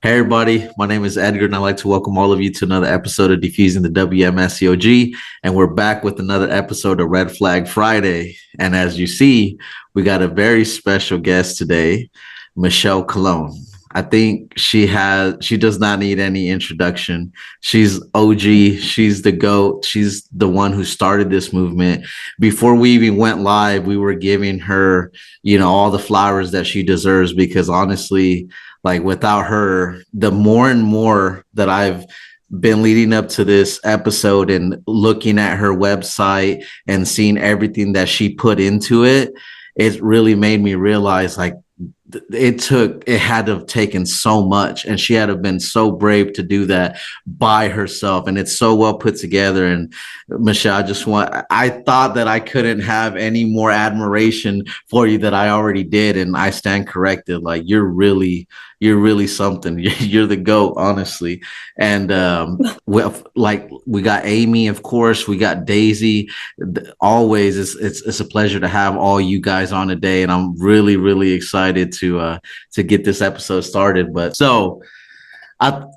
Hey everybody, my name is Edgar and I'd like to welcome all of you to another episode of Defusing the WMSCOG, and we're back with another episode of Red Flag Friday. And as you see, we got a very special guest today, Michele Colon. I think she does not need any introduction. She's OG, she's the GOAT, she's the one who started this movement. Before we even went live, we were giving her, all the flowers that she deserves because honestly, like without her, the more and more that I've been leading up to this episode and looking at her website and seeing everything that she put into it, it really made me realize like it had to have taken so much, and she had to have been so brave to do that by herself, and it's so well put together. And Michele, I thought that I couldn't have any more admiration for you that I already did, and I stand corrected. Like you're really something. You're the GOAT, honestly. And we got Amy, of course, we got Daisy. Always it's a pleasure to have all you guys on today, and I'm really excited to get this episode started. But so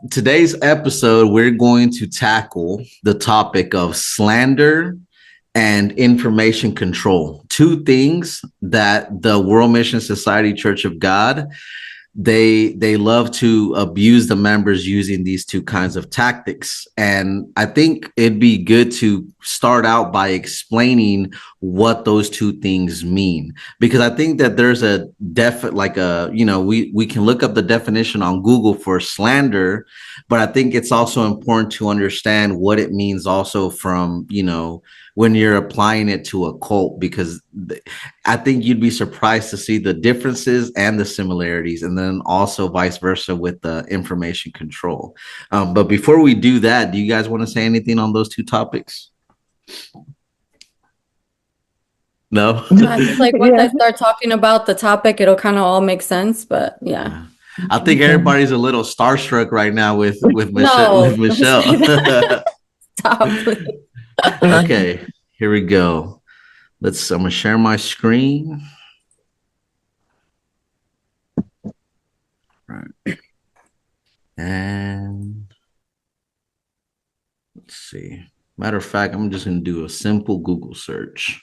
today's episode, we're going to tackle the topic of slander and information control, two things that the World Mission Society Church of God, they love to abuse the members using these two kinds of tactics. And I think it'd be good to start out by explaining what those two things mean, because I think that there's a we can look up the definition on Google for slander, but I think it's also important to understand what it means also from, when you're applying it to a cult, because I think you'd be surprised to see the differences and the similarities, and then also vice versa with the information control. But before we do that, do you guys want to say anything on those two topics? No? I feel like once I start talking about the topic, it'll kind of all make sense. But yeah. I think everybody's a little starstruck right now with Michele. No, With don't say Michele. that. Stop, please. Okay, here we go. I'm gonna share my screen. Right. And let's see. Matter of fact, I'm just gonna do a simple Google search.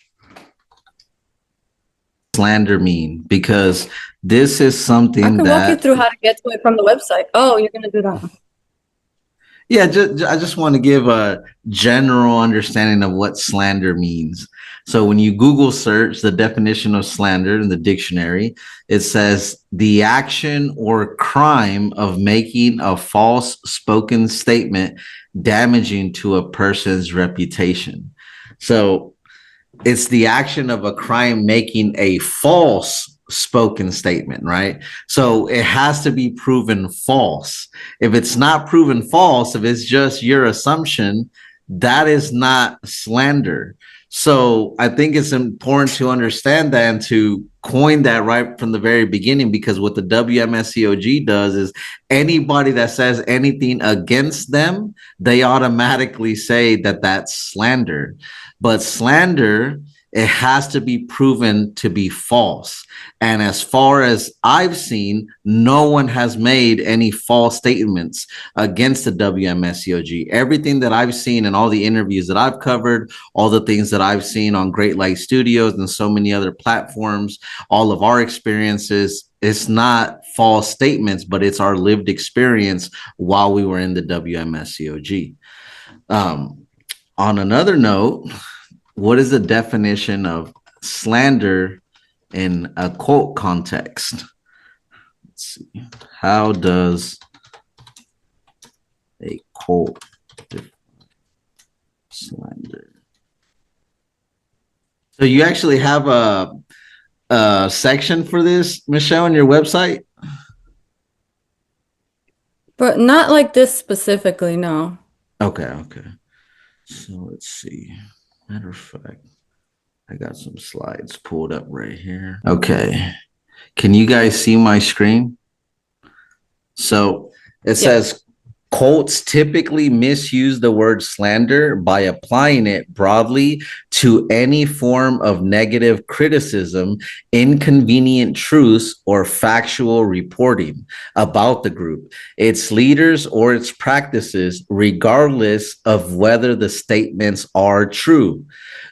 Slander mean, because this is something I can walk you that through how to get to it from the website. Oh, you're gonna do that. Yeah, I just want to give a general understanding of what slander means. So when you Google search the definition of slander in the dictionary, it says the action or crime of making a false spoken statement damaging to a person's reputation. So it's the action of a crime making a false spoken statement, right? So it has to be proven false. If it's not proven false, if it's just your assumption, that is not slander. So I think it's important to understand that and to coin that right from the very beginning, because what the WMSCOG does is anybody that says anything against them, they automatically say that that's slander. But slander, it has to be proven to be false. And as far as I've seen, no one has made any false statements against the WMSCOG. Everything that I've seen in all the interviews that I've covered, all the things that I've seen on Great Light Studios and so many other platforms, all of our experiences, it's not false statements, but it's our lived experience while we were in the WMSCOG. On another note, what is the definition of slander in a quote context? Let's see. How does a quote define slander? So you actually have a section for this, Michele, on your website? But not like this specifically, no. Okay. So let's see. Matter of fact, I got some slides pulled up right here. Okay. Can you guys see my screen? So it says Cults typically misuse the word slander by applying it broadly to any form of negative criticism, inconvenient truths, or factual reporting about the group, its leaders, or its practices, regardless of whether the statements are true.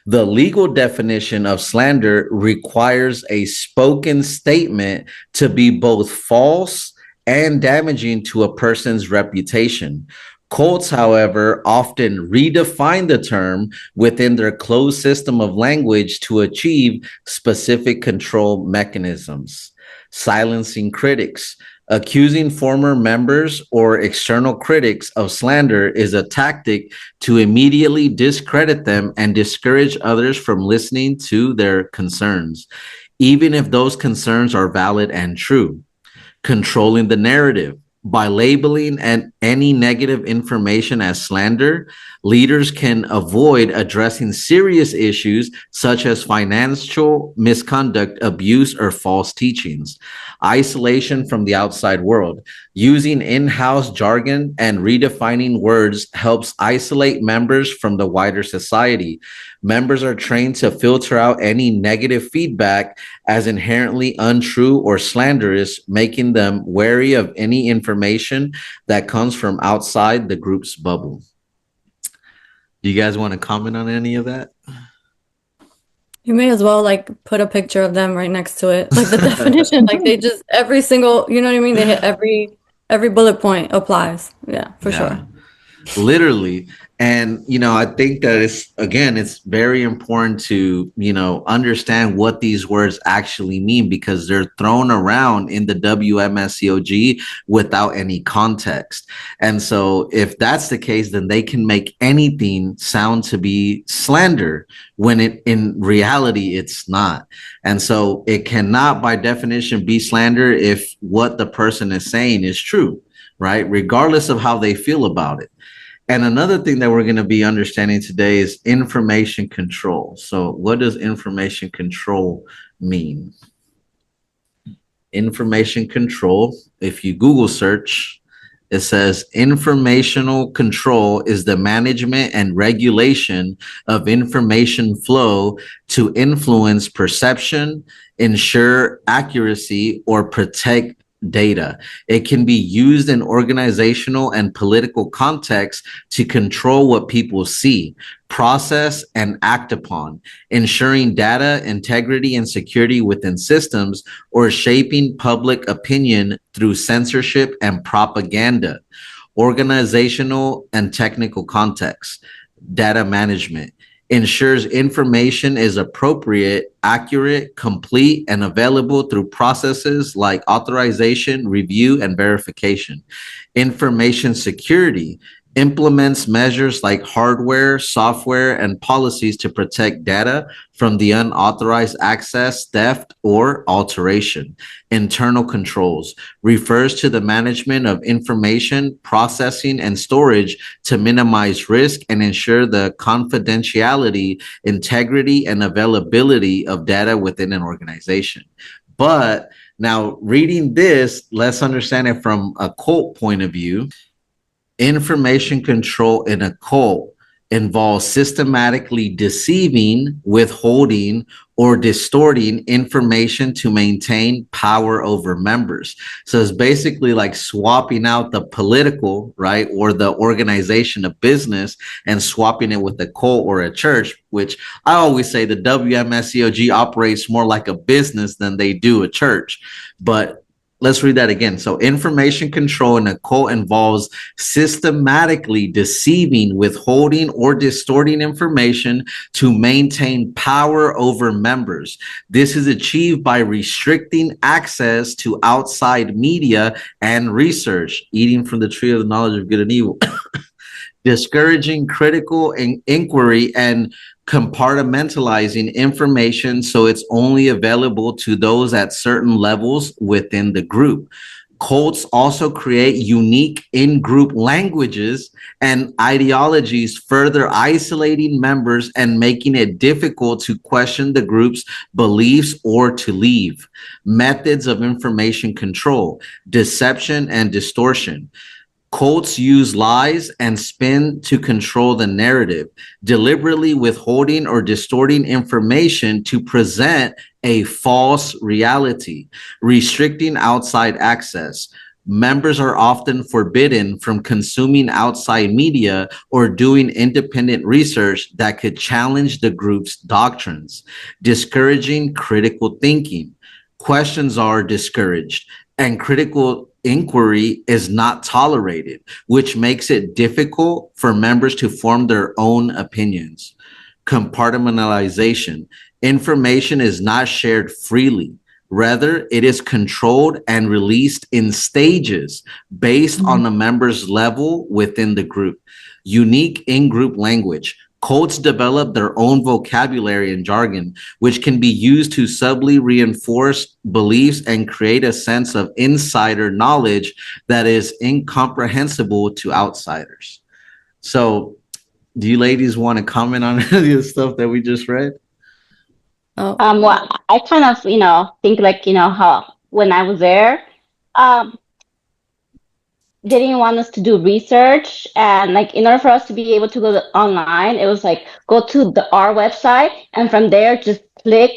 The legal definition of slander requires a spoken statement to be both false and damaging to a person's reputation. Cults, however, often redefine the term within their closed system of language to achieve specific control mechanisms. Silencing critics. Accusing former members or external critics of slander is a tactic to immediately discredit them and discourage others from listening to their concerns, even if those concerns are valid and true. Controlling the narrative. By labeling any negative information as slander, leaders can avoid addressing serious issues such as financial misconduct, abuse, or false teachings. Isolation from the outside world. Using in-house jargon and redefining words helps isolate members from the wider society. Members are trained to filter out any negative feedback as inherently untrue or slanderous, making them wary of any information that comes from outside the group's bubble. Do you guys want to comment on any of that? You may as well like put a picture of them right next to it. Like the definition, like they just every single, you know what I mean? They hit every bullet point applies. Yeah, for sure. Literally. And I think that it's very important to understand what these words actually mean, because they're thrown around in the WMSCOG without any context. And so if that's the case, then they can make anything sound to be slander when in reality it's not. And so it cannot by definition be slander if what the person is saying is true, right? Regardless of how they feel about it. And another thing that we're going to be understanding today is information control. So what does information control mean? Information control, if you Google search, it says informational control is the management and regulation of information flow to influence perception, ensure accuracy, or protect data. It can be used in organizational and political contexts to control what people see, process, and act upon, ensuring data integrity and security within systems, or shaping public opinion through censorship and propaganda. Organizational and technical context. Data management ensures information is appropriate, accurate, complete, and available through processes like authorization, review, and verification. Information security implements measures like hardware, software, and policies to protect data from the unauthorized access, theft, or alteration. Internal controls refers to the management of information, processing, and storage to minimize risk and ensure the confidentiality, integrity, and availability of data within an organization. But now, reading this, let's understand it from a cult point of view. Information control in a cult involves systematically deceiving, withholding, or distorting information to maintain power over members. So it's basically like swapping out the political, right, or the organization of business and swapping it with a cult or a church, which I always say the WMSCOG operates more like a business than they do a church. But let's read that again. So information control in a cult involves systematically deceiving, withholding, or distorting information to maintain power over members. This is achieved by restricting access to outside media and research, eating from the tree of the knowledge of good and evil, discouraging critical inquiry, and compartmentalizing information so it's only available to those at certain levels within the group. Cults also create unique in-group languages and ideologies, further isolating members and making it difficult to question the group's beliefs or to leave. Methods of information control: deception and distortion. Cults use lies and spin to control the narrative, deliberately withholding or distorting information to present a false reality, restricting outside access. Members are often forbidden from consuming outside media or doing independent research that could challenge the group's doctrines, discouraging critical thinking. Questions are discouraged, and critical inquiry is not tolerated, which makes it difficult for members to form their own opinions. Compartmentalization. Information is not shared freely. Rather, it is controlled and released in stages based on the member's level within the group. Unique in-group language. Cults develop their own vocabulary and jargon, which can be used to subtly reinforce beliefs and create a sense of insider knowledge that is incomprehensible to outsiders. So, do you ladies want to comment on any of the stuff that we just read? Oh, Well, I kind of, think like, how when I was there, um, they didn't want us to do research, and like in order for us to be able to go online, it was like go to our website, and from there just click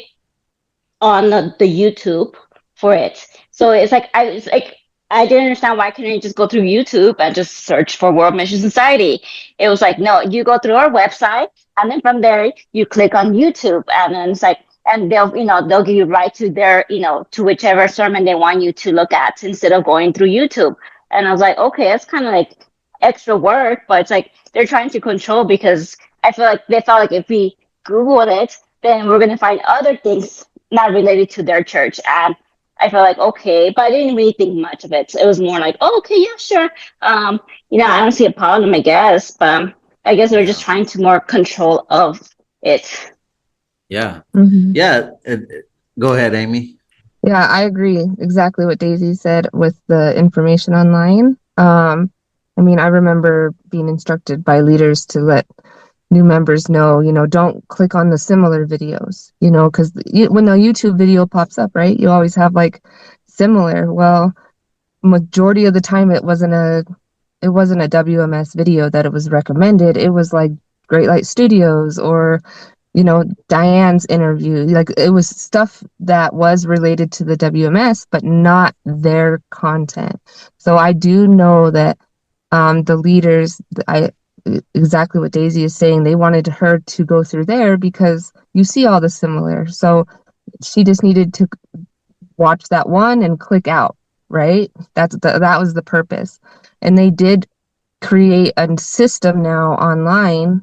on the YouTube for it. So I didn't understand why couldn't you just go through YouTube and just search for World Mission Society. It was like, no, you go through our website, and then from there you click on YouTube, and then it's like, and they'll give you right to their, to whichever sermon they want you to look at instead of going through YouTube. And I was like, okay, it's kind of like extra work, but it's like they're trying to control, because I feel like they felt like if we Googled it, then we're gonna find other things not related to their church. And I felt like, okay, but I didn't really think much of it. It was more like, oh, okay, yeah, sure. I don't see a problem, I guess, but I guess they're just trying to more control of it. Yeah. Mhm. Yeah. Go ahead, Amy. Yeah, I agree exactly what Daisy said with the information online. I remember being instructed by leaders to let new members know, don't click on the similar videos, because when the YouTube video pops up, right, you always have like similar. Well, majority of the time it wasn't a WMS video that it was recommended. It was like Great Light Studios or Diane's interview. Like it was stuff that was related to the WMS, but not their content. So I do know that the leaders, exactly what Daisy is saying, they wanted her to go through there because you see all the similar. So she just needed to watch that one and click out, right? That was the purpose. And they did create a system now online.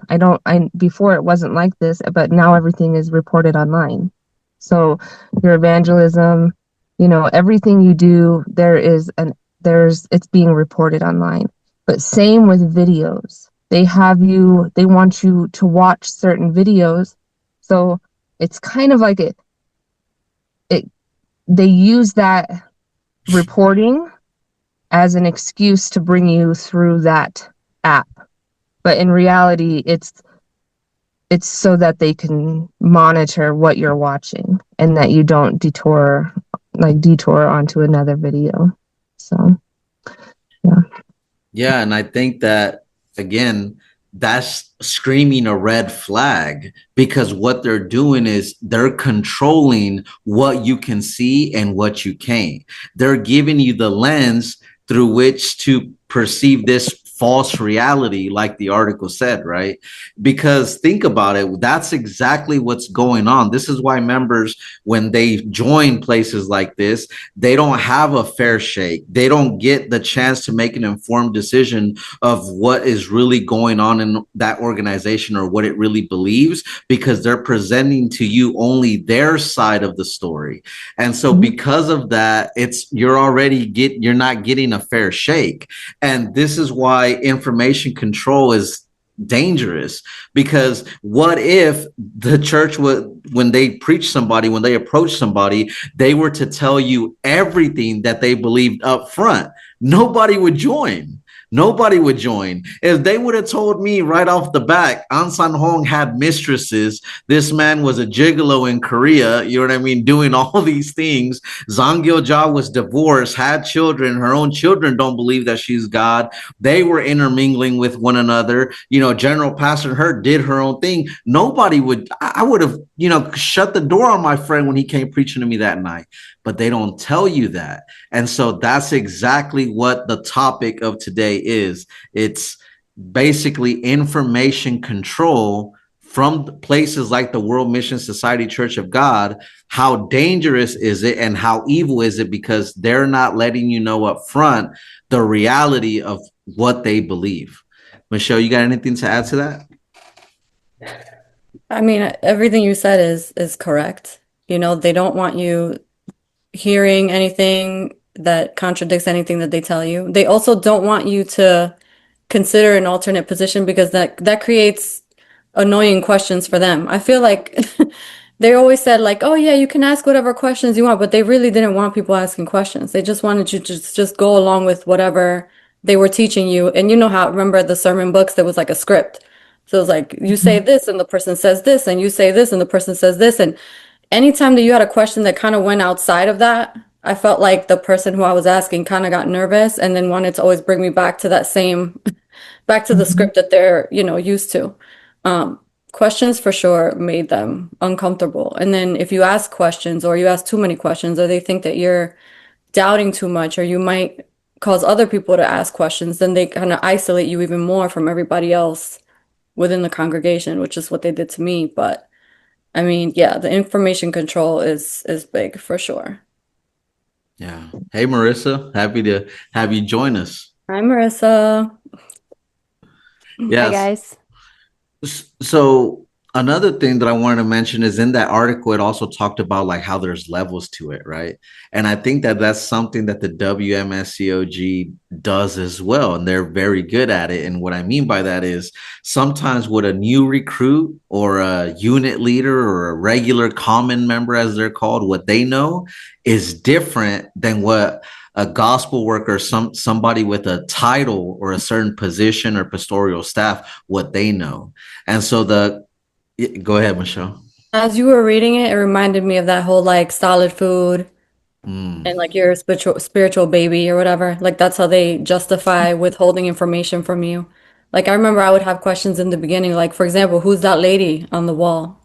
Before it wasn't like this, but now everything is reported online. So your evangelism, everything you do, it's being reported online. But same with videos. They want you to watch certain videos. So it's kind of like they use that reporting as an excuse to bring you through that app. But in reality, it's so that they can monitor what you're watching and that you don't detour onto another video. So, yeah. Yeah. And I think that, again, that's screaming a red flag, because what they're doing is they're controlling what you can see and what you can't. They're giving you the lens through which to perceive this false reality, like the article said, right? Because think about it, that's exactly what's going on. This is why members, when they join places like this, they don't have a fair shake. They don't get the chance to make an informed decision of what is really going on in that organization or what it really believes, because they're presenting to you only their side of the story. And so because of that, you're not getting a fair shake. And this is why information control is dangerous, because what if the church when they approach somebody, they were to tell you everything that they believed up front? Nobody would join. Nobody would join. If they would have told me right off the bat, An San Hong had mistresses, this man was a gigolo in Korea, you know what I mean, doing all these things. Zhang Gyeojia was divorced, had children. Her own children don't believe that she's God. They were intermingling with one another. You know, General Pastor her did her own thing. Nobody would, I would have, you know, shut the door on my friend when he came preaching to me that night. But they don't tell you that. And so that's exactly what the topic of today is. It's basically information control from places like the World Mission Society Church of God. How dangerous is it and how evil is it? Because they're not letting you know up front the reality of what they believe. Michelle, you got anything to add to that? I mean, everything you said is correct. You know, they don't want you hearing anything that contradicts anything that they tell you. They also don't want you to consider an alternate position because that creates annoying questions for them. I feel like they always said like, "Oh yeah, you can ask whatever questions you want," but they really didn't want people asking questions. They just wanted you to just go along with whatever they were teaching you. And you know how, remember the sermon books, there was like a script. So it was like, you say this and the person says this, and you say this and the person says this. And anytime that you had a question that kind of went outside of that, I felt like the person who I was asking kind of got nervous and then wanted to always bring me back to that same, back to the script that they're, you know, used to. Questions for sure made them uncomfortable. And then if you ask questions or you ask too many questions or they think that you're doubting too much or you might cause other people to ask questions, then they kind of isolate you even more from everybody else within the congregation, which is what they did to me. But I mean, yeah, the information control is big for sure. Yeah. Hey, Marissa, happy to have you join us. Hi, Marissa. Hi, Yes. guys. So another thing that I wanted to mention is in that article, it also talked about like how there's levels to it, right? And I think that that's something that the WMSCOG does as well, and they're very good at it. And what I mean by that is sometimes what a new recruit or a unit leader or a regular common member, as they're called, what they know is different than what a gospel worker, somebody with a title or a certain position or pastoral staff, what they know. And so go ahead, Michelle. As you were reading it, it reminded me of that whole like solid food and like your spiritual baby or whatever. Like that's how they justify withholding information from you. Like I remember I would have questions in the beginning, like for example, who's that lady on the wall?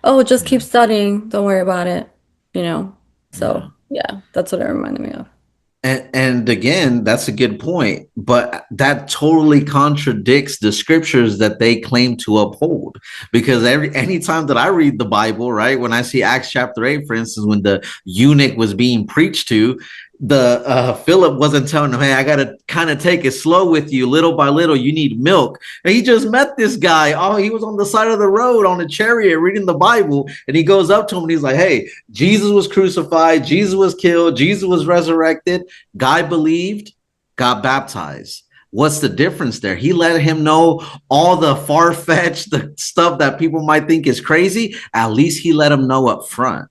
Oh, just keep studying. Don't worry about it. You know? So yeah, that's what it reminded me of. And again, that's a good point, but that totally contradicts the scriptures that they claim to uphold. Because anytime that I read the Bible, right, when I see Acts chapter 8, for instance, when the eunuch was being preached to, the Philip wasn't telling him, hey, I gotta kind of take it slow with you, little by little, you need milk. And he just met this guy. Oh, he was on the side of the road on a chariot reading the Bible, and he goes up to him and he's like, hey, Jesus was crucified, Jesus was killed, Jesus was resurrected. Guy believed, got baptized. What's the difference there? He let him know all the far-fetched the stuff that people might think is crazy. At least he let him know up front.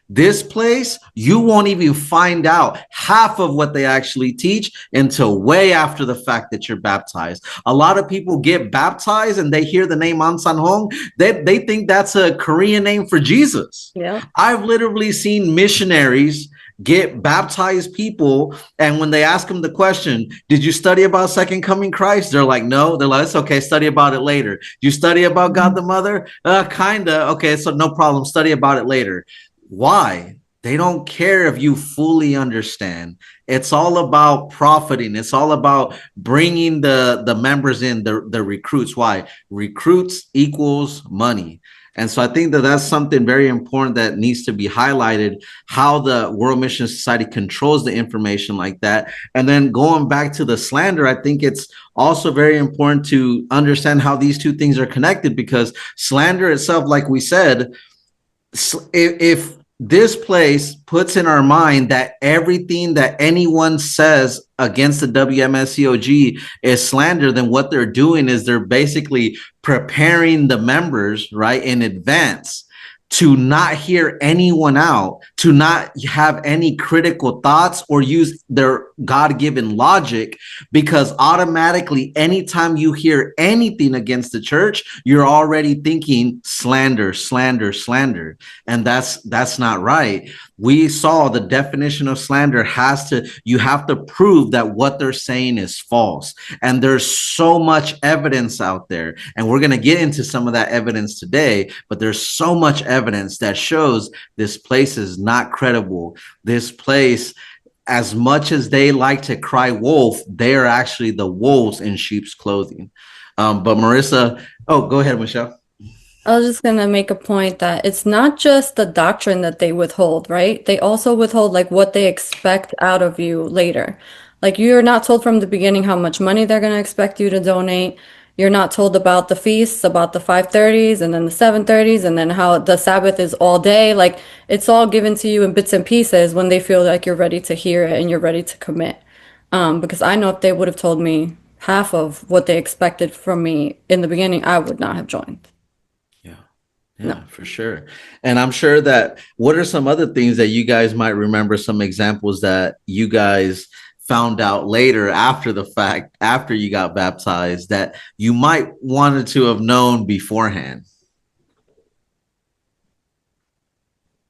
This place, you won't even find out half of what they actually teach until way after the fact that you're baptized. A lot of people get baptized and they hear the name An San Hong. They think that's a Korean name for Jesus. Yeah. I've literally seen missionaries get baptized people, and when they ask them the question, did you study about second coming Christ? They're like, no. They're like, it's okay, study about it later. Do you study about God the Mother? Kinda. Okay, so no problem, study about it later. Why? They don't care if you fully understand. It's all about profiting. It's all about bringing the members in, the recruits. Why? Recruits equals money. And so I think that that's something very important that needs to be highlighted, how the World Mission Society controls the information like that. And then going back to the slander, I think it's also very important to understand how these two things are connected, because slander itself, like we said, if this place puts in our mind that everything that anyone says against the WMSCOG is slander, then what they're doing is they're basically preparing the members, right, in advance to not hear anyone out, to not have any critical thoughts or use their God-given logic, because automatically anytime you hear anything against the church, you're already thinking slander, slander, slander. And that's not right. We saw the definition of slander you have to prove that what they're saying is false. And there's so much evidence out there. And we're going to get into some of that evidence today, but there's so much evidence that shows this place is not credible. This place, as much as they like to cry wolf, they are actually the wolves in sheep's clothing. But Marissa, go ahead, Michelle. I was just gonna make a point that it's not just the doctrine that they withhold, right? They also withhold like what they expect out of you later. Like you're not told from the beginning how much money they're gonna expect you to donate. You're not told about the feasts, about the 5:30s and then the 7:30s, and then how the Sabbath is all day. Like it's all given to you in bits and pieces when they feel like you're ready to hear it and you're ready to commit. Because I know if they would have told me half of what they expected from me in the beginning, I would not have joined. Yeah, No. for sure. And I'm sure that what are some other things that you guys might remember, some examples that you guys found out later after the fact, after you got baptized, that you might wanted to have known beforehand?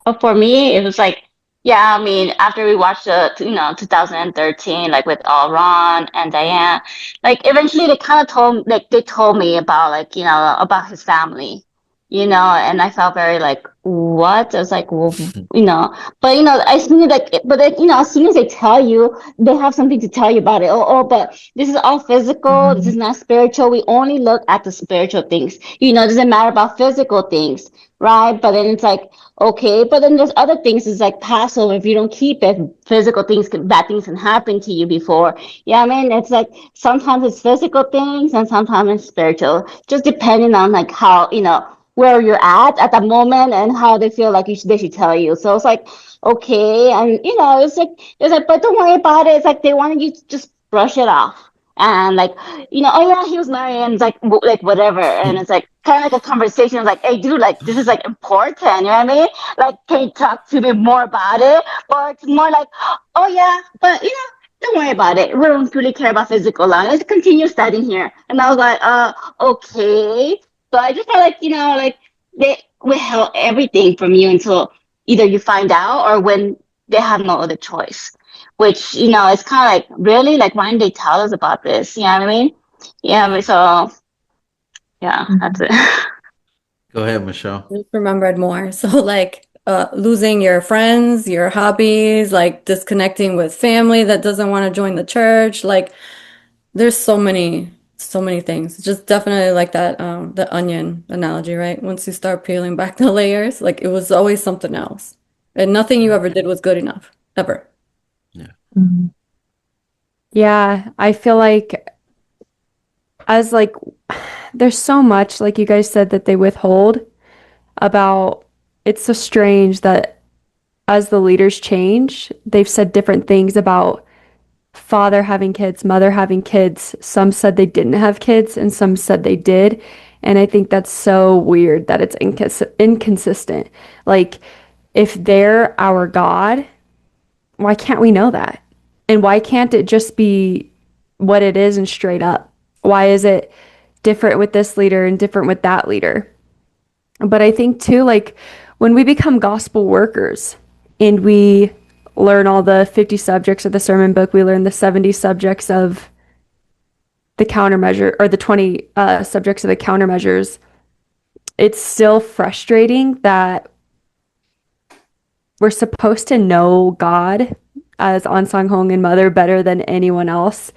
But for me, it was like, yeah, I mean, after we watched the, 2013, like with Ron and Diane, like eventually they told me about like, about his family, and I felt very like, what? I was like, well, but as soon as as soon as they tell you, they have something to tell you about it. But this is all physical. This is not spiritual. We only look at the spiritual things. It doesn't matter about physical things, right? But then it's like, okay, but then there's other things. It's like Passover. If you don't keep it, physical things, bad things can happen to you before. Yeah, I mean, it's like sometimes it's physical things and sometimes it's spiritual. Just depending on like how where you're at that moment and how they feel like they should tell you. So it's like, okay, and it's like, but don't worry about it. It's like they wanted you to just brush it off. And like, oh yeah, he was married, and it's like whatever. And it's like kind of like a conversation. It's like, hey, dude, like this is like important. You know what I mean? Like, can you talk to me more about it? Or it's more like, oh yeah, but don't worry about it. We don't really care about physical law. Let's continue studying here. And I was like, okay. So I just felt like, like they withheld everything from you until either you find out or when they have no other choice. Which, it's kind of like, really? Like, why didn't they tell us about this? You know what I mean? Yeah, so, yeah, that's it. Go ahead, Michelle. Just remembered more. So like losing your friends, your hobbies, like disconnecting with family that doesn't want to join the church. Like there's so many things. Just definitely like that the onion analogy, right? Once you start peeling back the layers, like it was always something else. And nothing you ever did was good enough. Ever. Yeah. Mhm. Yeah, I feel like as like there's so much like you guys said that they withhold about. It's so strange that as the leaders change, they've said different things about father having kids, mother having kids. Some said they didn't have kids and some said they did. And I think that's so weird that it's inconsistent. Like, if they're our God, why can't we know that? And why can't it just be what it is and straight up? Why is it different with this leader and different with that leader? But I think too, like when we become gospel workers and we learn all the 50 subjects of the sermon book, we learn the 70 subjects of the countermeasure or the 20 subjects of the countermeasures. It's still frustrating that we're supposed to know God as Ansang Hong and Mother better than anyone else.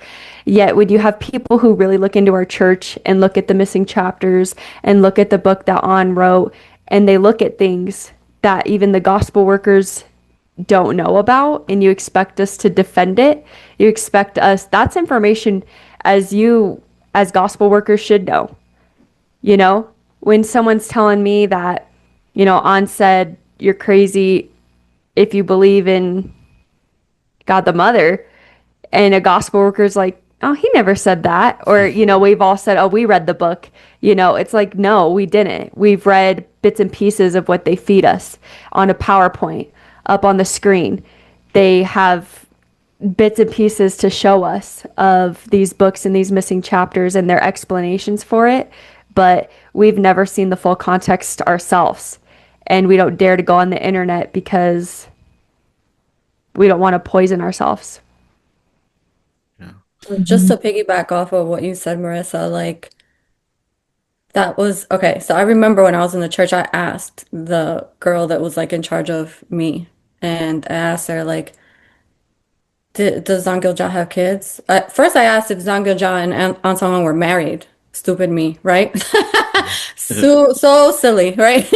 Yet when you have people who really look into our church and look at the missing chapters and look at the book that An wrote, and they look at things that even the gospel workers don't know about, and you expect us to defend it, you expect us, that's information as gospel workers should know. When someone's telling me that, An said, you're crazy if you believe in God the Mother, and a gospel worker's like, oh, he never said that. Or, we've all said, oh, we read the book. It's like, no, we didn't. We've read bits and pieces of what they feed us on a PowerPoint up on the screen. They have bits and pieces to show us of these books and these missing chapters and their explanations for it, but we've never seen the full context ourselves. And we don't dare to go on the internet because we don't want to poison ourselves. Just Mhm. to piggyback off of what you said, Marissa, like that was okay. So I remember when I was in the church, I asked the girl that was like in charge of me, and I asked her like, does Zangilja have kids? First, I asked if Zangilja and Ansongan were married. Stupid me, right? So silly, right?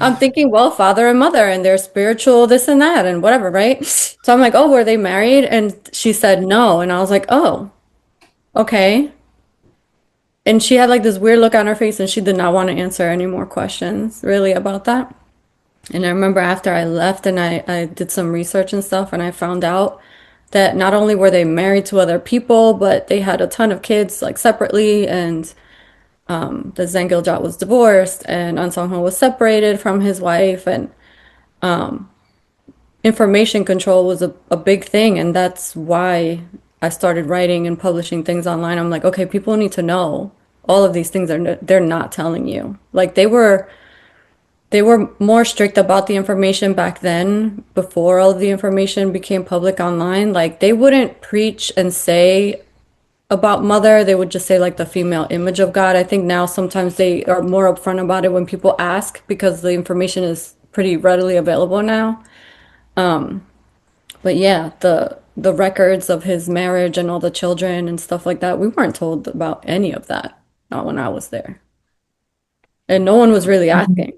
I'm thinking, well, father and mother, and they're spiritual, this and that, and whatever, right? So I'm like, oh, were they married? And she said no, and I was like, oh, okay. And she had like this weird look on her face, and she did not want to answer any more questions really about that. And I remember after I left and I did some research and stuff, and I found out that not only were they married to other people, but they had a ton of kids like separately, and the Zengilja was divorced, and An Song-ho was separated from his wife, and information control was a big thing, and that's why I started writing and publishing things online. I'm like, okay, people need to know all of these things they're not telling you. Like they were more strict about the information back then before all of the information became public online. Like they wouldn't preach and say about mother, they would just say like the female image of God. I think now sometimes they are more upfront about it when people ask because the information is pretty readily available now. But yeah, the records of his marriage and all the children and stuff like that, we weren't told about any of that, not when I was there. And no one was really Mhm. asking,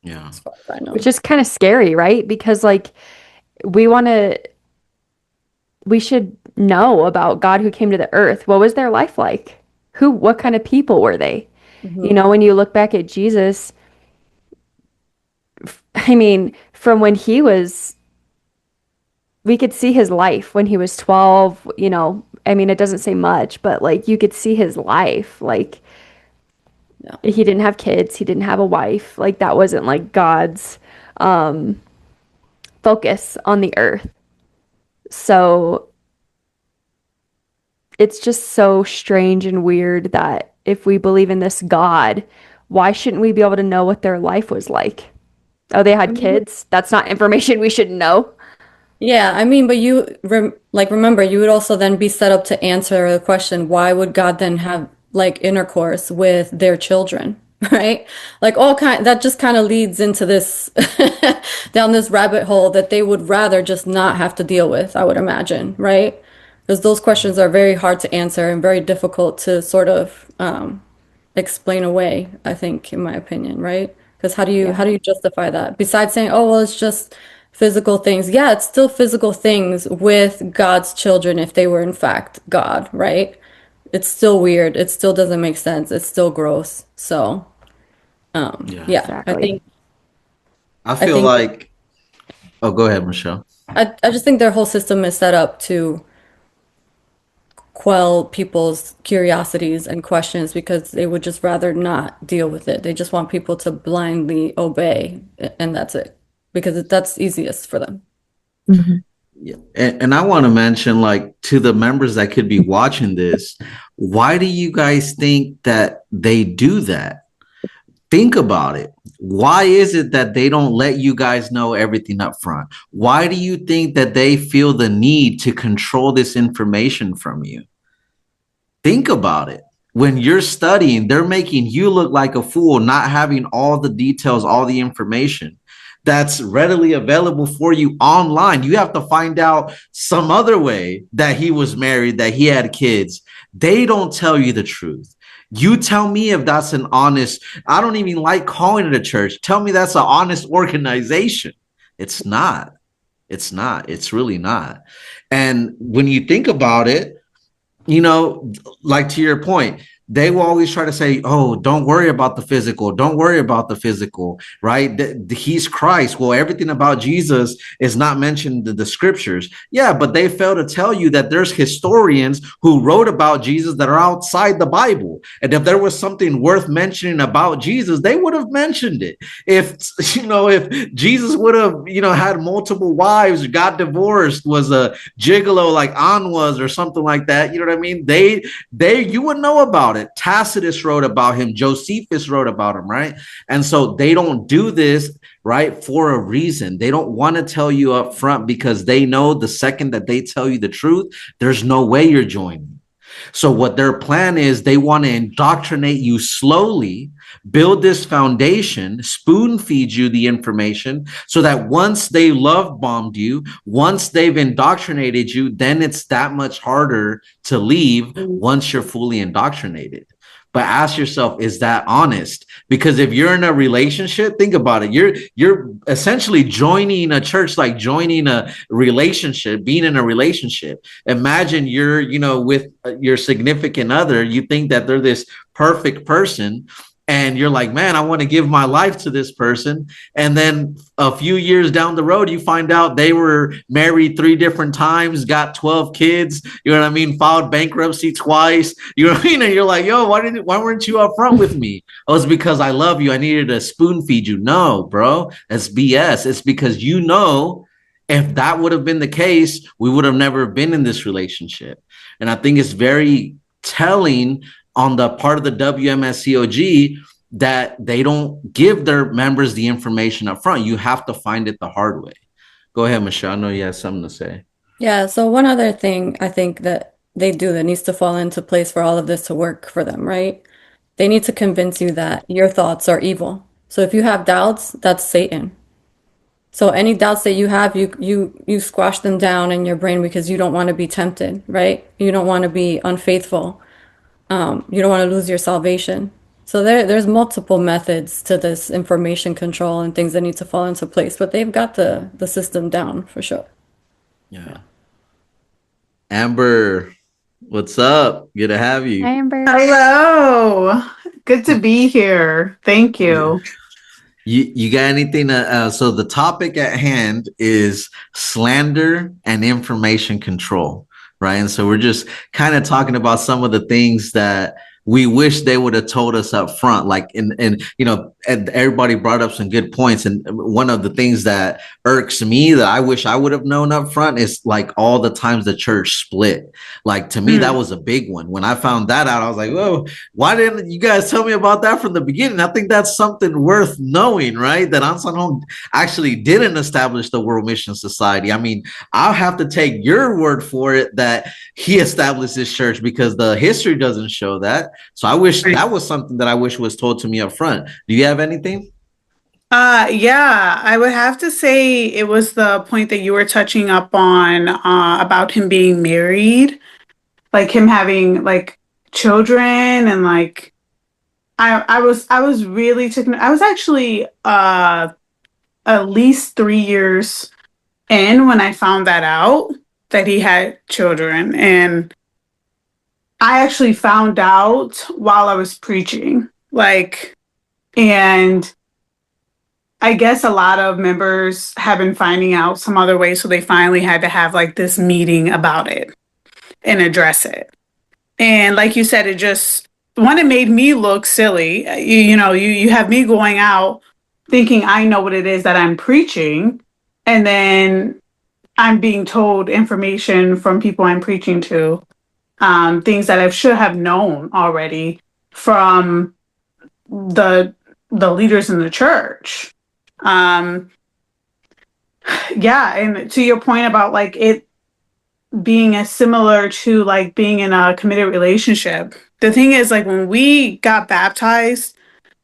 Yeah. as far as I know. Which is kind of scary, right? Because like we want to we should know about God who came to the earth. What was their life like? What kind of people were they? You Hmm. know, when you look back at Jesus, I mean, from when we could see his life when he was 12, you know, I mean, it doesn't say much, but like you could see his life. Like Yeah. he didn't have kids, he didn't have a wife. Like that wasn't like God's focus on the earth. So it's just so strange and weird that if we believe in this God, why shouldn't we be able to know what their life was like? Oh, they I had mean, kids? That's not information we should know. yeah, I mean, but like remember, you would also then be set up to answer the question, why would God then have like intercourse with their children, right? Like all kind that just kind of leads into this down this rabbit hole that they would rather just not have to deal with, I would imagine, right? Because those questions are very hard to answer and very difficult to sort of explain away, I think, in my opinion, right? Because Yeah. how do you justify that? Besides saying, oh, well, it's just physical things. Yeah, it's still physical things with God's children if they were in fact God, right? It's still weird. It still doesn't make sense. It's still gross. So, Yeah. yeah, Exactly. I I feel think like, oh, go ahead, Michelle. I just think their whole system is set up to quell people's curiosities and questions because they would just rather not deal with it. They just want people to blindly obey, and that's it, because that's easiest for them. Mhm. Yeah. And I want to mention, like, to the members that could be watching this, why do you guys think that they do that? Think about it. Why is it that they don't let you guys know everything up front? Why do you think that they feel the need to control this information from you? Think about it. When you're studying, they're making you look like a fool, not having all the details, all the information that's readily available for you online. You have to find out some other way that he was married, that he had kids. They don't tell you the truth. You tell me if that's an honest, I don't even like calling it a church. Tell me that's an honest organization. It's not. It's not. It's really not. And when you think about it, you know, like to your point, they will always try to say, oh, don't worry about the physical. Don't worry about the physical, right? He's Christ. Well, everything about Jesus is not mentioned in the scriptures. Yeah, but they fail to tell you that there's historians who wrote about Jesus that are outside the Bible. And if there was something worth mentioning about Jesus, they would have mentioned it. If, if Jesus would have, had multiple wives, got divorced, was a gigolo like An was or something like that, you know what I mean? You would know about it. Tacitus wrote about him. Josephus wrote about him, right? And so they don't do this, right, for a reason. They don't want to tell you up front because they know the second that they tell you the truth, there's no way you're joining. So what their plan is, they want to indoctrinate you slowly, build this foundation, spoon feed you the information so that once they love bombed you, once they've indoctrinated you, then it's that much harder to leave once you're fully indoctrinated. But ask yourself, is that honest? Because if you're in a relationship, think about it. You're essentially joining a church, like joining a relationship, being in a relationship. Imagine you're, with your significant other, you think that they're this perfect person. And you're like, man, I want to give my life to this person. And then a few years down the road, you find out they were married 3 different times, got 12 kids, you know what I mean? Filed bankruptcy twice, you know what I mean? And you're like, yo, why weren't you upfront with me? Oh, it's because I love you. I needed to spoon feed you. No, bro, that's BS. It's because if that would have been the case, we would have never been in this relationship. And I think it's very telling on the part of the WMSCOG that they don't give their members the information up front. You have to find it the hard way. Go ahead, Michelle. I know you have something to say. Yeah, so one other thing I think that they do that needs to fall into place for all of this to work for them, right? They need to convince you that your thoughts are evil. So if you have doubts, that's Satan. So any doubts that you have, you squash them down in your brain because you don't want to be tempted, right? You don't want to be unfaithful. You don't want to lose your salvation. So there's multiple methods to this information control and things that need to fall into place, but they've got the system down for sure. Yeah. Amber, what's up? Good to have you. Hi, Amber. Hello. Good to be here. Thank you. You got anything? So the topic at hand is slander and information control, right? And so we're just kind of talking about some of the things that we wish they would have told us up front. Like, and everybody brought up some good points. And one of the things that irks me that I wish I would have known up front is like all the times the church split. Like, to me, that was a big one. When I found that out, I was like, whoa, why didn't you guys tell me about that from the beginning? I think that's something worth knowing, right? That Ansan actually didn't establish the World Mission Society. I mean, I'll have to take your word for it that he established this church because the history doesn't show that. So I wish that was something that I wish was told to me up front. Do you have anything? Yeah, I would have to say it was the point that you were touching up on about him being married, like him having like children and like I was really taken. I was actually at least 3 years in when I found that out that he had children, and I actually found out while I was preaching, and I guess a lot of members have been finding out some other way, so they finally had to have like this meeting about it and address it. And like you said, it made me look silly. You have me going out thinking I know what it is that I'm preaching, and then I'm being told information from people I'm preaching to, things that I should have known already from the leaders in the church. Yeah, and to your point about like it being as similar to like being in a committed relationship. The thing is, like, when we got baptized,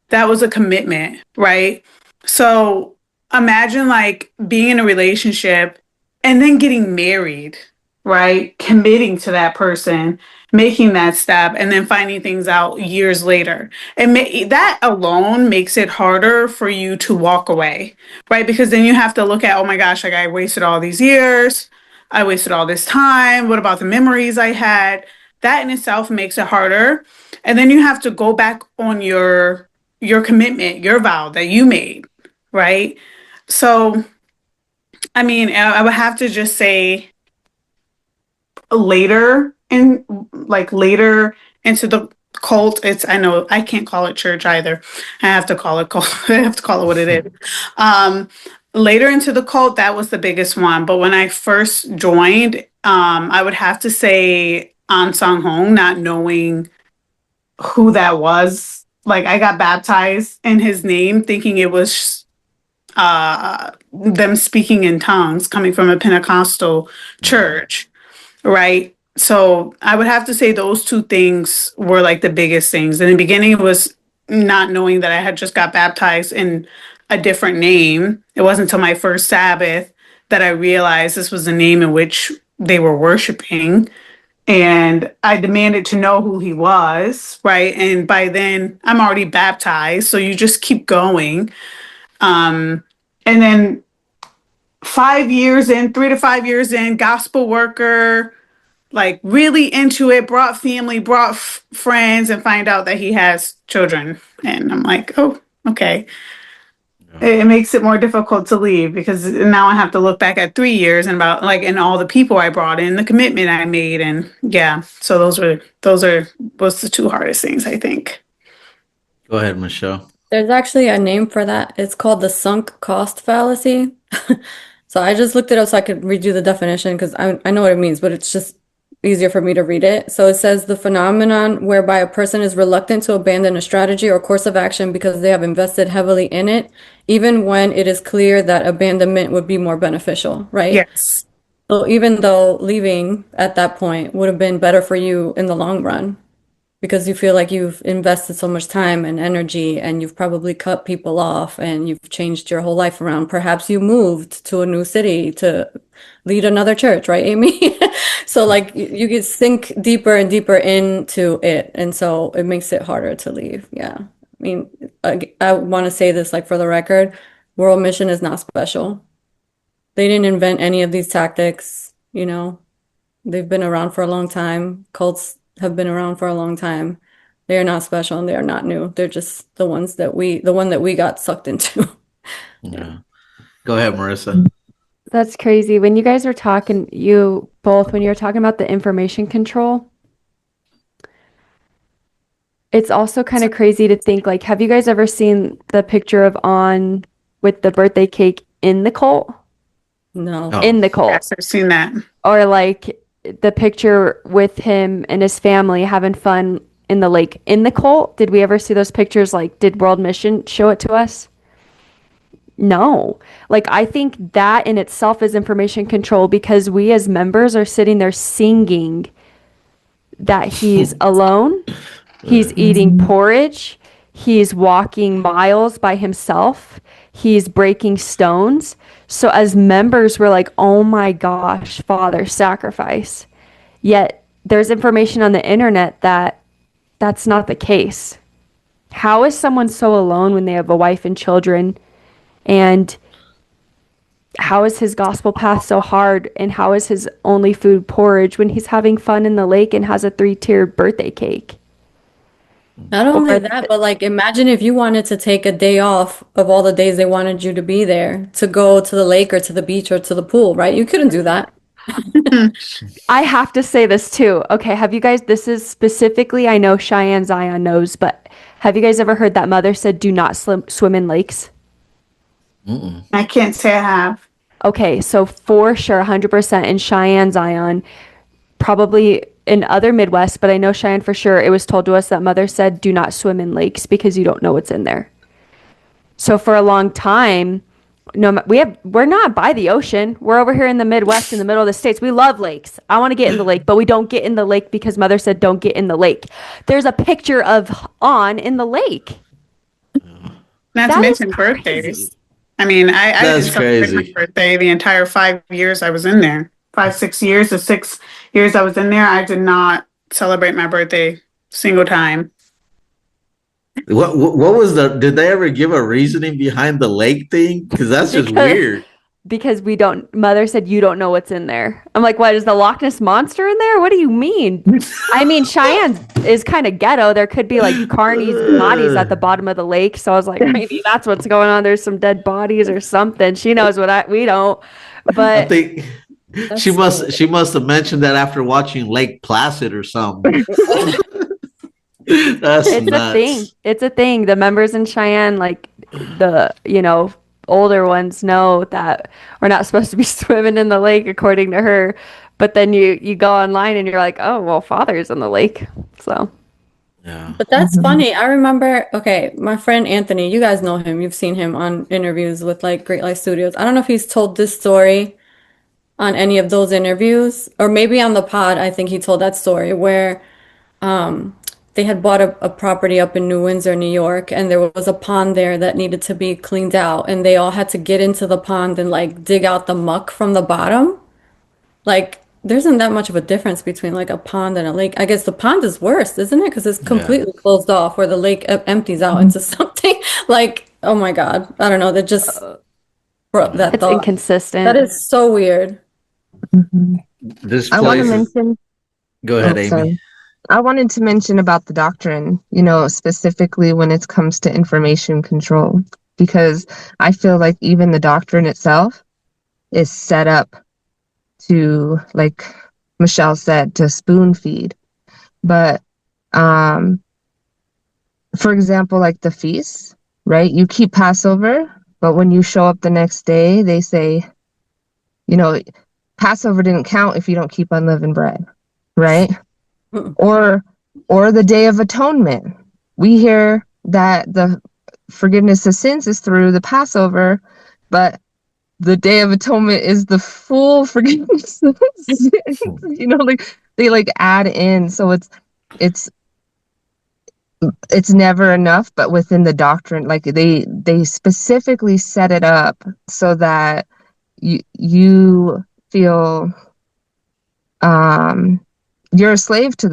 that was a commitment, right? So imagine like being in a relationship and then getting married, right? Committing to that person, making that step, and then finding things out years later. And that alone makes it harder for you to walk away, right? Because then you have to look at, oh my gosh, like I wasted all these years. I wasted all this time. What about the memories I had? that in itself makes it harder. And then you have to go back on your commitment, your vow that you made, right? So, I mean, I would have to just say later into the cult. It's, I know I can't call it church either. I have to call it cult. I have to call it what it is. Um, Later into the cult, that was the biggest one. But when I first joined, I would have to say An Sang Hong, not knowing who that was. Like, I got baptized in his name, thinking it was them speaking in tongues coming from a Pentecostal church, right? So I would have to say those two things were like the biggest things. In the beginning, it was not knowing that I had just got baptized in a different name. It wasn't until my first Sabbath that I realized this was the name in which they were worshiping. And I demanded to know who he was, right? And by then, I'm already baptized. So you just keep going. And then 5 years in, 3 to 5 years in, gospel worker, like really into it, brought family, brought friends, and find out that he has children. And I'm like, oh, okay. It makes it more difficult to leave because now I have to look back at 3 years and about like and all the people I brought in, the commitment I made, and yeah. So was the two hardest things, I think. Go ahead, Michelle. There's actually a name for that. It's called the sunk cost fallacy. So I just looked it up so I could read you the definition because I know what it means, but it's just easier for me to read it. So it says the phenomenon whereby a person is reluctant to abandon a strategy or course of action because they have invested heavily in it, even when it is clear that abandonment would be more beneficial, right? Yes. So even though leaving at that point would have been better for you in the long run, because you feel like you've invested so much time and energy and you've probably cut people off and you've changed your whole life around. Perhaps you moved to a new city to lead another church, right, Amy? So like you get sink deeper and deeper into it. And so it makes it harder to leave. Yeah. I mean, I want to say this like for the record, World Mission is not special. They didn't invent any of these tactics, you know. They've been around for a long time. Cults have been around for a long time. They are not special and they are not new. They're just the one that we got sucked into. Yeah. Go ahead, Marissa. That's crazy. When you guys were talking, when you were talking about the information control, it's also kind of crazy to think, like, have you guys ever seen the picture of On with the birthday cake in the cult? No. Oh. In the cult. Yes, I've seen that. Or like the picture with him and his family having fun in the lake in the cult. Did we ever see those pictures? Like, did World Mission show it to us? No. Like, I think that in itself is information control because we as members are sitting there singing that he's alone, he's eating porridge, he's walking miles by himself, he's breaking stones. So as members, we're like, oh my gosh, Father, sacrifice. Yet there's information on the internet that that's not the case. How is someone so alone when they have a wife and children? And how is his gospel path so hard? And how is his only food porridge when he's having fun in the lake and has a 3-tiered birthday cake? Not only that, but like imagine if you wanted to take a day off of all the days they wanted you to be there to go to the lake or to the beach or to the pool, right? You couldn't do that. I have to say this too. Okay, have you guys, this is specifically, I know Cheyenne Zion knows, but have you guys ever heard that mother said, do not swim in lakes? I can't say I have. Okay, so for sure, 100% in Cheyenne Zion, probably in other Midwest, but I know Cheyenne for sure, it was told to us that mother said, do not swim in lakes because you don't know what's in there. So for a long time, we're not by the ocean. We're over here in the Midwest, in the middle of the States. We love lakes. I want to get in the lake, but we don't get in the lake because mother said don't get in the lake. There's a picture of On in the lake. Not to mention birthdays. I mean, I didn't celebrate my birthday the entire 5 years I was in there. 5, 6 years, the 6 years I was in there, I did not celebrate my birthday single time. What was did they ever give a reasoning behind the lake thing? Because that's just weird. because Mother said you don't know what's in there. I'm like, what, is the Loch Ness monster in there? What do you mean? I mean, Cheyenne is kind of ghetto. There could be like carnies bodies at the bottom of the lake. So I was like, maybe that's what's going on. There's some dead bodies or something. She knows we don't. I But think That's she so must weird. she must have mentioned that after watching Lake Placid or something. That's it's a thing. nuts. It's a thing. The members in Cheyenne, like older ones know that we're not supposed to be swimming in the lake according to her. But then you go online and you're like, oh, well, Father's in the lake. So Yeah. But that's Mhm. funny. I remember, okay, my friend Anthony, you guys know him. You've seen him on interviews with like Great Life Studios. I don't know if he's told this story on any of those interviews, or maybe on the pod. I think he told that story where um, they had bought a property up in New Windsor, New York, and there was a pond there that needed to be cleaned out, and they all had to get into the pond and like dig out the muck from the bottom. Like, there isn't that much of a difference between like a pond and a lake. I guess the pond is worse, isn't it? Because it's Yeah. completely closed off, where the lake empties out into something like, oh my God, I don't know. That just brought that it's thought. That inconsistent. is so weird. Mhm. This I want to place is. mention, Go oh, ahead, Amy. sorry. I wanted to mention about the doctrine, specifically when it comes to information control, because I feel like even the doctrine itself is set up to, like Michelle said, to spoon feed. But, for example, like the feasts, right? You keep Passover, but when you show up the next day, they say, you know, Passover didn't count if you don't keep unleavened bread, right? Mm. Or the Day of Atonement. We hear that the forgiveness of sins is through the Passover, but the Day of Atonement is the full forgiveness of sins. Like they like add in, so it's it's never enough, but within the doctrine, like they specifically set it up so that you feel you're a slave to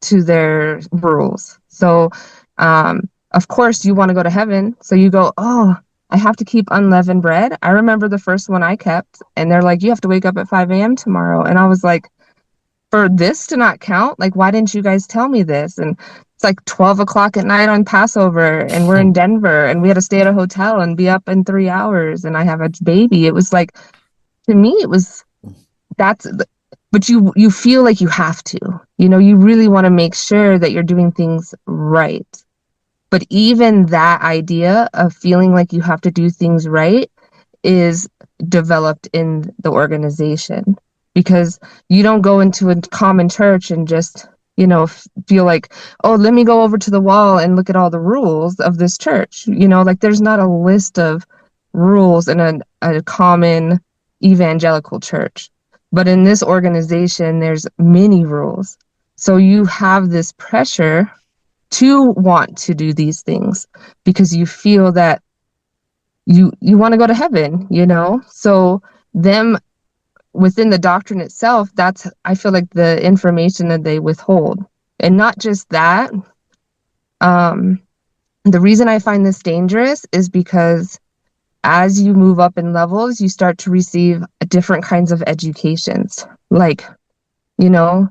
to their rules. So of course you want to go to heaven, so you go, oh, I have to keep unleavened bread. I remember the first one I kept, and they're like, you have to wake up at 5 a.m. tomorrow, and I was like, for this to not count, like, why didn't you guys tell me this? And it's like 12 o'clock at night on Passover, and we're in Denver, and we had to stay at a hotel and be up in 3 hours, and I have a baby. It was like, to me, it was that's but you feel like you have to, you really want to make sure that you're doing things right. But even that idea of feeling like you have to do things right is developed in the organization, because you don't go into a common church and just feel like, oh, let me go over to the wall and look at all the rules of this church. Like, there's not a list of rules in a common evangelical church, but in this organization there's many rules. So you have this pressure to want to do these things because you feel that you want to go to heaven, so them within the doctrine itself, that's, I feel like, the information that they withhold. And not just that, the reason I find this dangerous is because as you move up in levels, you start to receive different kinds of educations, like, you know,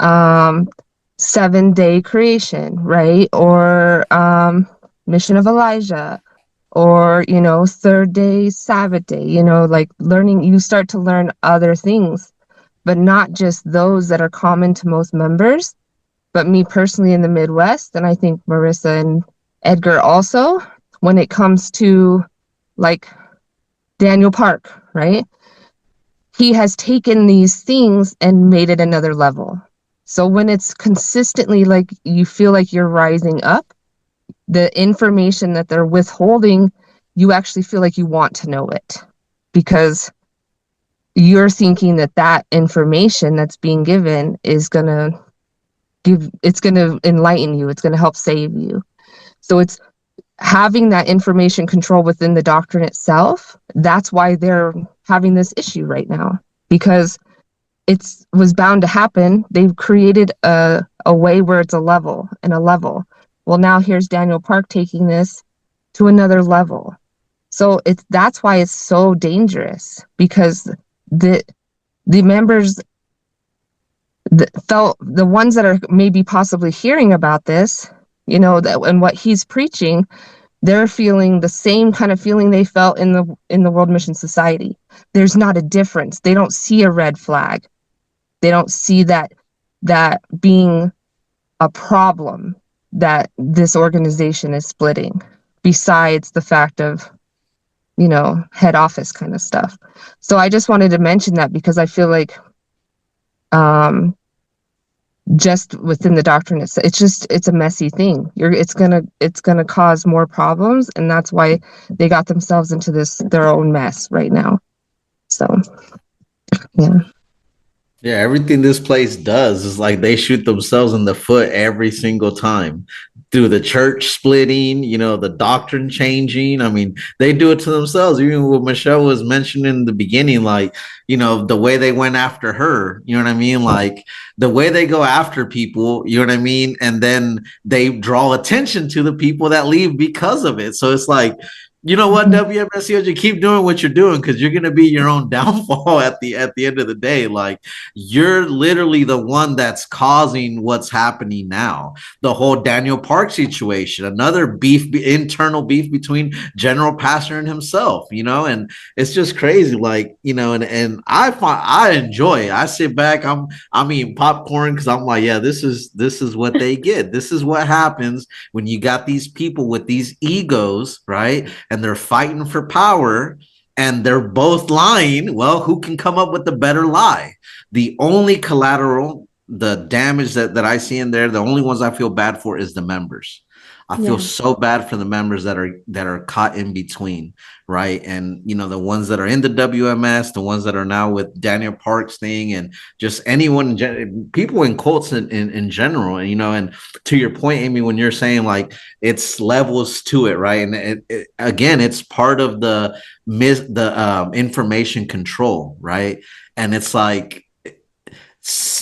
7-day creation, right? Or mission of Elijah, or, third day Sabbath day, like learning, you start to learn other things, but not just those that are common to most members. But me personally in the Midwest, and I think Marissa and Edgar also, when it comes to like Daniel Park, right? He has taken these things and made it another level. So when it's consistently like you feel like you're rising up, the information that they're withholding, you actually feel like you want to know it, because you're thinking that that information that's being given is going to enlighten you, it's going to help save you. So it's having that information control within the doctrine itself. That's why they're having this issue right now, because it was bound to happen. They've created a way where it's a level and a level. Well, now here's Daniel Park taking this to another level. So that's why it's so dangerous, because the members felt, the ones that are maybe possibly hearing about this, and what he's preaching, they're feeling the same kind of feeling they felt in the World Mission Society. There's not a difference. They don't see a red flag. They don't see that being a problem that this organization is splitting, besides the fact of, head office kind of stuff. So I just wanted to mention that, because I feel like just within the doctrine, it's a messy thing. It's gonna cause more problems, and that's why they got themselves into their own mess right now. So yeah. Yeah, everything this place does is like they shoot themselves in the foot every single time, through the church splitting, the doctrine changing. I mean, they do it to themselves. Even what Michelle was mentioning in the beginning, like, the way they went after her, you know what I mean? Like the way they go after people, you know what I mean? And then they draw attention to the people that leave because of it. So it's like, you know what, WMSCOG, keep doing what you're doing, because you're going to be your own downfall at the end of the day. Like, you're literally the one that's causing what's happening now. The whole Daniel Park situation, another internal beef between General Pastor and himself, and it's just crazy. Like, and I enjoy it. I sit back, I'm eating popcorn, because I'm like, yeah, this is what they get. This is what happens when you got these people with these egos, right? And they're fighting for power, and they're both lying. Well, who can come up with the better lie? The only collateral, the damage that I see in there, the only ones I feel bad for is the members. I feel so bad for the members that are caught in between, right? And the ones that are in the WMS, the ones that are now with Daniel Parks thing, and just anyone, people in cults in general. And and to your point, Amy, when you're saying like it's levels to it, right? And again, it's part of the information control, right? And it's like,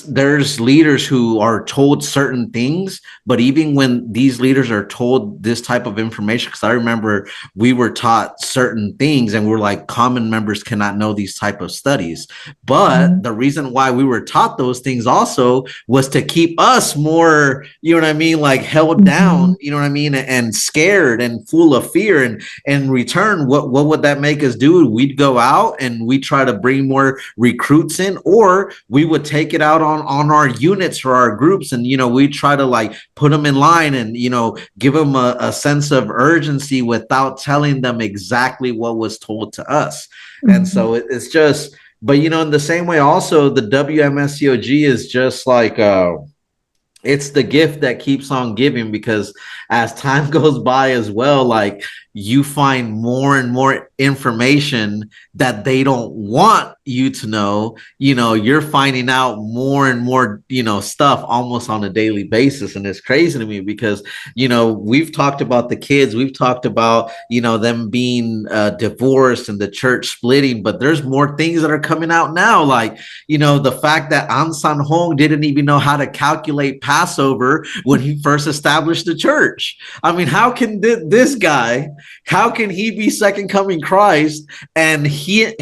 there's leaders who are told certain things, but even when these leaders are told this type of information, because I remember we were taught certain things and we're like, common members cannot know these type of studies. But the reason why we were taught those things also was to keep us more, you know what I mean, like held down, you know what I mean, and scared and full of fear. And in return, what would that make us do? We'd go out and we try to bring more recruits in, or we would take it out on our units or our groups, and we try to like put them in line and give them a sense of urgency without telling them exactly what was told to us. And so it's just, but in the same way also, the WMSCOG is just like it's the gift that keeps on giving, because as time goes by as well, like you find more and more information that they don't want you to know. You're finding out more and more, stuff almost on a daily basis. And it's crazy to me because, we've talked about the kids, we've talked about, them being divorced and the church splitting, but there's more things that are coming out now. Like, the fact that An San Hong didn't even know how to calculate Passover when he first established the church. I mean, how can this guy, how can he be second coming Christ? And he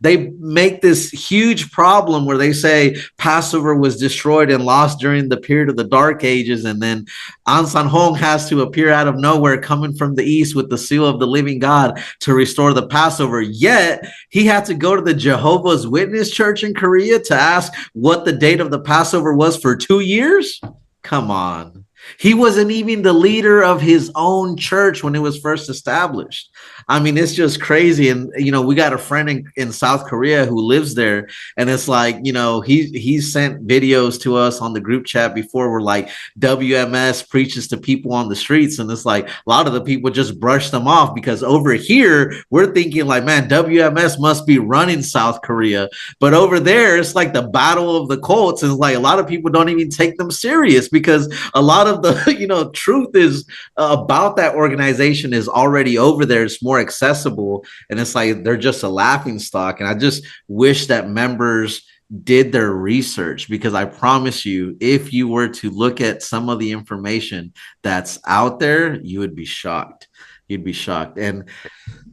they make this huge problem where they say Passover was destroyed and lost during the period of the Dark Ages. And then An San Hong has to appear out of nowhere coming from the east with the seal of the living God to restore the Passover. Yet he had to go to the Jehovah's Witness church in Korea to ask what the date of the Passover was for 2 years. Come on. He wasn't even the leader of his own church when it was first established. I mean, it's just crazy. And, we got a friend in South Korea who lives there. And it's like, he's sent videos to us on the group chat before. We're like, WMS preaches to people on the streets. And it's like, a lot of the people just brush them off, because over here, we're thinking like, man, WMS must be running South Korea. But over there, it's like the battle of the cults. And it's like, a lot of people don't even take them serious, because a lot of the, truth is about that organization is already over there. It's more accessible, and it's like they're just a laughing stock. And I just wish that members did their research, because I promise you, if you were to look at some of the information that's out there, you would be shocked. you'd be shocked. And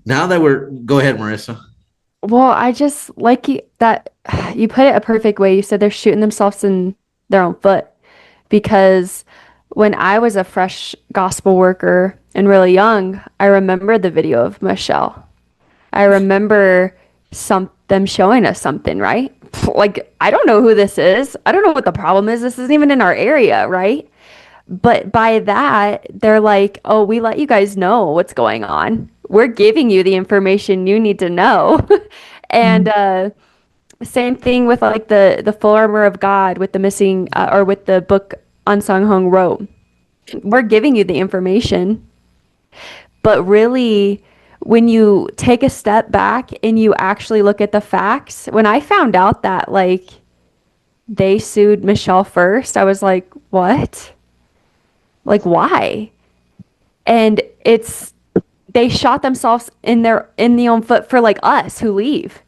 now that we're, go ahead, Marissa. Well, I just like that you put it a perfect way. You said they're shooting themselves in their own foot because when I was a fresh gospel worker and really young, I remember the video of Michelle. I remember them showing us something, right? Like, I don't know who this is. I don't know what the problem is. This isn't even in our area, right? But by that, they're like, oh, we let you guys know what's going on. We're giving you the information you need to know. And same thing with like the full armor of God with the missing or with the book Unsung Hung wrote. We're giving you the information, but really, when you take a step back and you actually look at the facts, when I found out that like they sued Michelle first, I was like, what? Like, why? And they shot themselves in the own foot for like us who leave.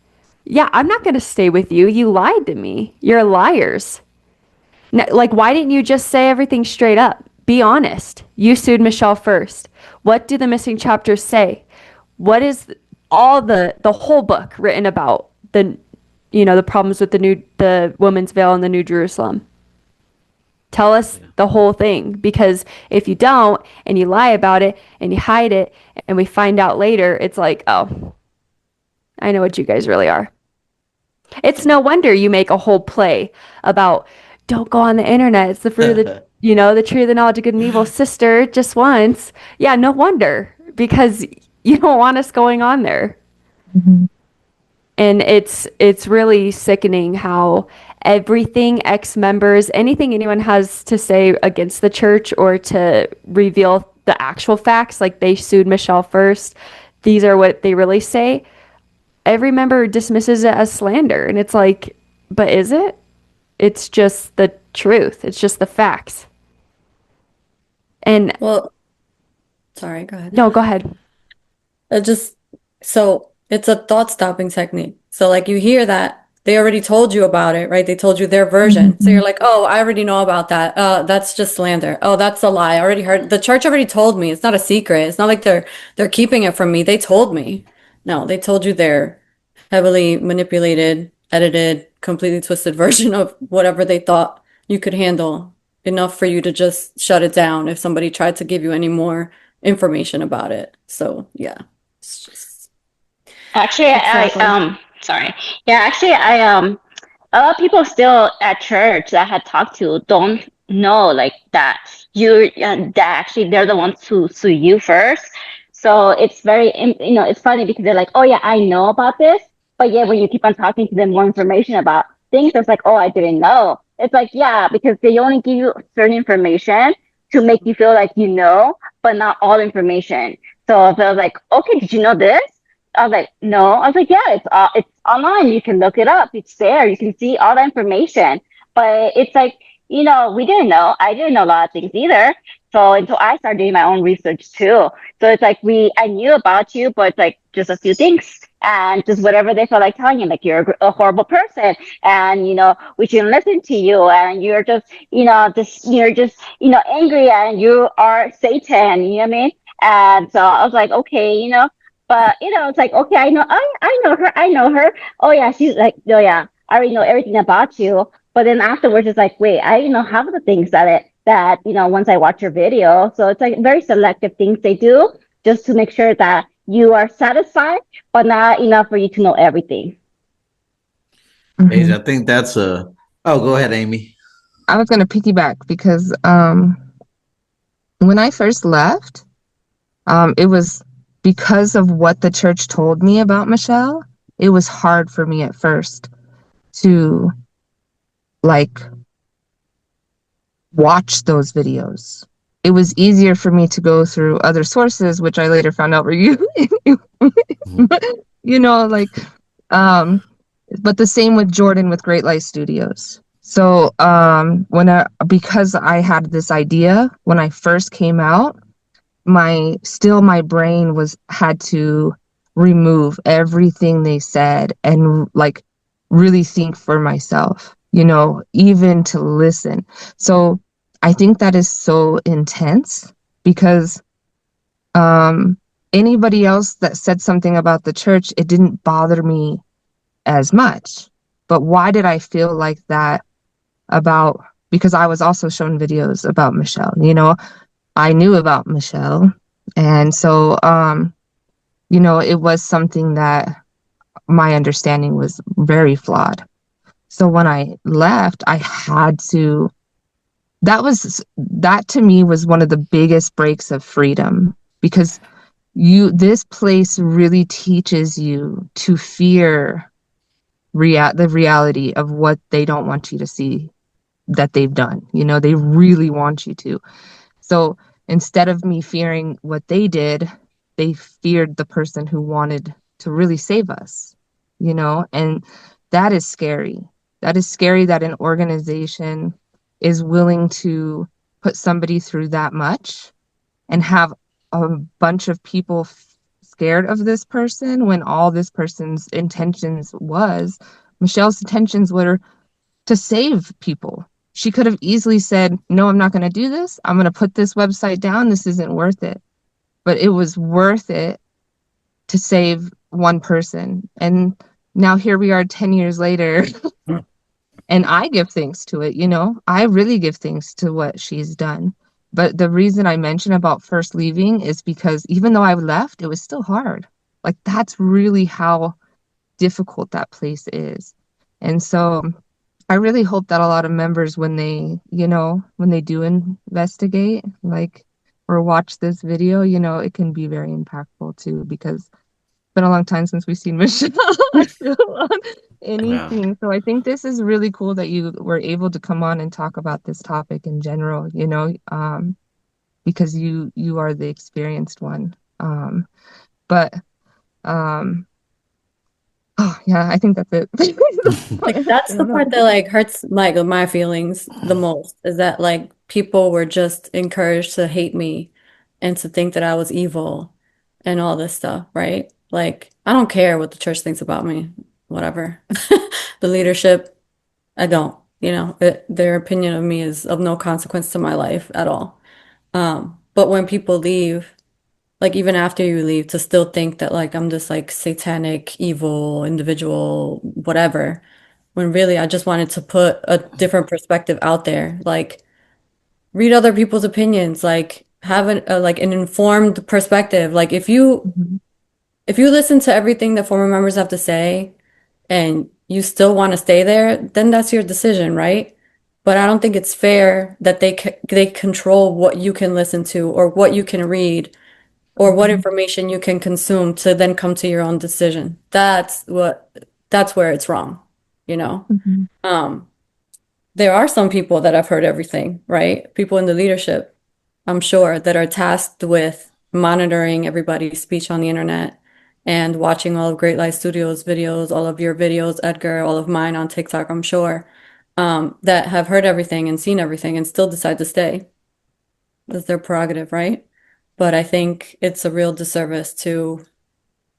Yeah, I'm not going to stay with you. You lied to me. You're liars. Now, like, why didn't you just say everything straight up? Be honest. You sued Michelle first. What do the missing chapters say? What is all the whole book written about the problems with the woman's veil in the New Jerusalem? Tell us the whole thing, because if you don't and you lie about it and you hide it and we find out later, it's like, oh, I know what you guys really are. It's no wonder you make a whole play about don't go on the internet. It's the fruit of the tree of the knowledge of good and evil, sister, just once. Yeah, no wonder, because you don't want us going on there. Mhm. And it's really sickening how everything ex-members, anything anyone has to say against the church or to reveal the actual facts, like they sued Michelle first, these are what they really say. Every member dismisses it as slander. And it's like, but is it? It's just the truth. It's just the facts. And Well, sorry, go ahead. no, go ahead. Just so it's a thought stopping technique. So like you hear that they already told you about it, right? They told you their version. So you're like, oh, I already know about that. That's just slander. Oh, that's a lie. I already heard. The church already told me. It's not a secret. It's not like they're keeping it from me. They told me. No, they told you their heavily manipulated, edited, completely twisted version of whatever they thought you could handle, enough for you to just shut it down if somebody tried to give you any more information about it. So yeah. It's just Actually, exactly. sorry. Yeah, actually, a lot of people still at church that I had talked to don't know like that that actually they're the ones who sue you first. So it's very, it's funny because they're like, oh yeah, I know about this, but yeah, when you keep on talking to them more information about things, it's like, oh, I didn't know. It's like, yeah, because they only give you certain information to make you feel like you know, but not all information. So if I was like, okay, did you know this? I was like, no. I was like, yeah, it's online. You can look it up. It's there. You can see all the information. But it's like, we didn't know. I didn't know a lot of things either. So until I started doing my own research too. So it's like I knew about you, but it's like just a few things and just whatever they felt like telling you, like you're a horrible person and we shouldn't listen to you and you're just you're just angry and you are Satan. You know what I mean? And so I was like, okay, but it's like, okay, I know her, I know her. Oh yeah, she's like, oh yeah, I already know everything about you. But then afterwards, it's like, wait, I half of the things that once I watch your video. So it's like very selective things they do just to make sure that you are satisfied, but not enough for you to know everything. Paige, I think that's a. Oh, go ahead, Amy. I was going to piggyback because when I first left, it was because of what the church told me about Michelle. It was hard for me at first to like watch those videos. It was easier for me to go through other sources, which I later found out were you. Like, but the same with Jordan with Great Light Studios. So because I had this idea when I first came out, my brain had to remove everything they said and like really think for myself, even to listen. So I think that is so intense because anybody else that said something about the church, it didn't bother me as much. But why did I feel like that about, because I was also shown videos about Michele, you know, I knew about Michele. And so, you know, it was something that my understanding was very flawed. So when I left, I had to, that to me was one of the biggest breaks of freedom, because this place really teaches you to fear the reality of what they don't want you to see that they've done. You know, they really want you to. So instead of me fearing what they did, they feared the person who wanted to really save us, you know, and that is scary. That is scary that an organization is willing to put somebody through that much and have a bunch of people scared of this person, when all this person's intentions was, Michele's intentions were to save people. She could have easily said, no, I'm not going to do this. I'm going to put this website down. This isn't worth it. But it was worth it to save one person. And now here we are 10 years later. And I give thanks to it, you know, I really give thanks to what she's done. But the reason I mention about first leaving is because even though I left, it was still hard. Like, that's really how difficult that place is. And so I really hope that a lot of members, when they, you know, when they do investigate, like, or watch this video, you know, it can be very impactful too, because it's been a long time since we've seen Michele on anything. Yeah. So I think this is really cool that you were able to come on and talk about this topic in general, you know, because you are the experienced one. But oh yeah, I think that's it. Like, that's the part that like hurts my feelings the most, is that like people were just encouraged to hate me and to think that I was evil and all this stuff, right? Like, I don't care what the church thinks about me, whatever. The leadership, I don't, you know, their opinion of me is of no consequence to my life at all. But when people leave, like even after you leave, to still think that like I'm this like satanic, evil individual, whatever, when really I just wanted to put a different perspective out there. Like, read other people's opinions, like have like an informed perspective. Like, if you listen to everything that former members have to say and you still want to stay there, then that's your decision, right? But I don't think it's fair that they control what you can listen to or what you can read or what information you can consume to then come to your own decision. That's where it's wrong, you know? There are some people that have heard everything, right? People in the leadership, I'm sure, that are tasked with monitoring everybody's speech on the internet and watching all of Great Light Studios videos, all of your videos, Edgar, all of mine on TikTok, I'm sure, that have heard everything and seen everything and still decide to stay. That's their prerogative, right? But I think it's a real disservice to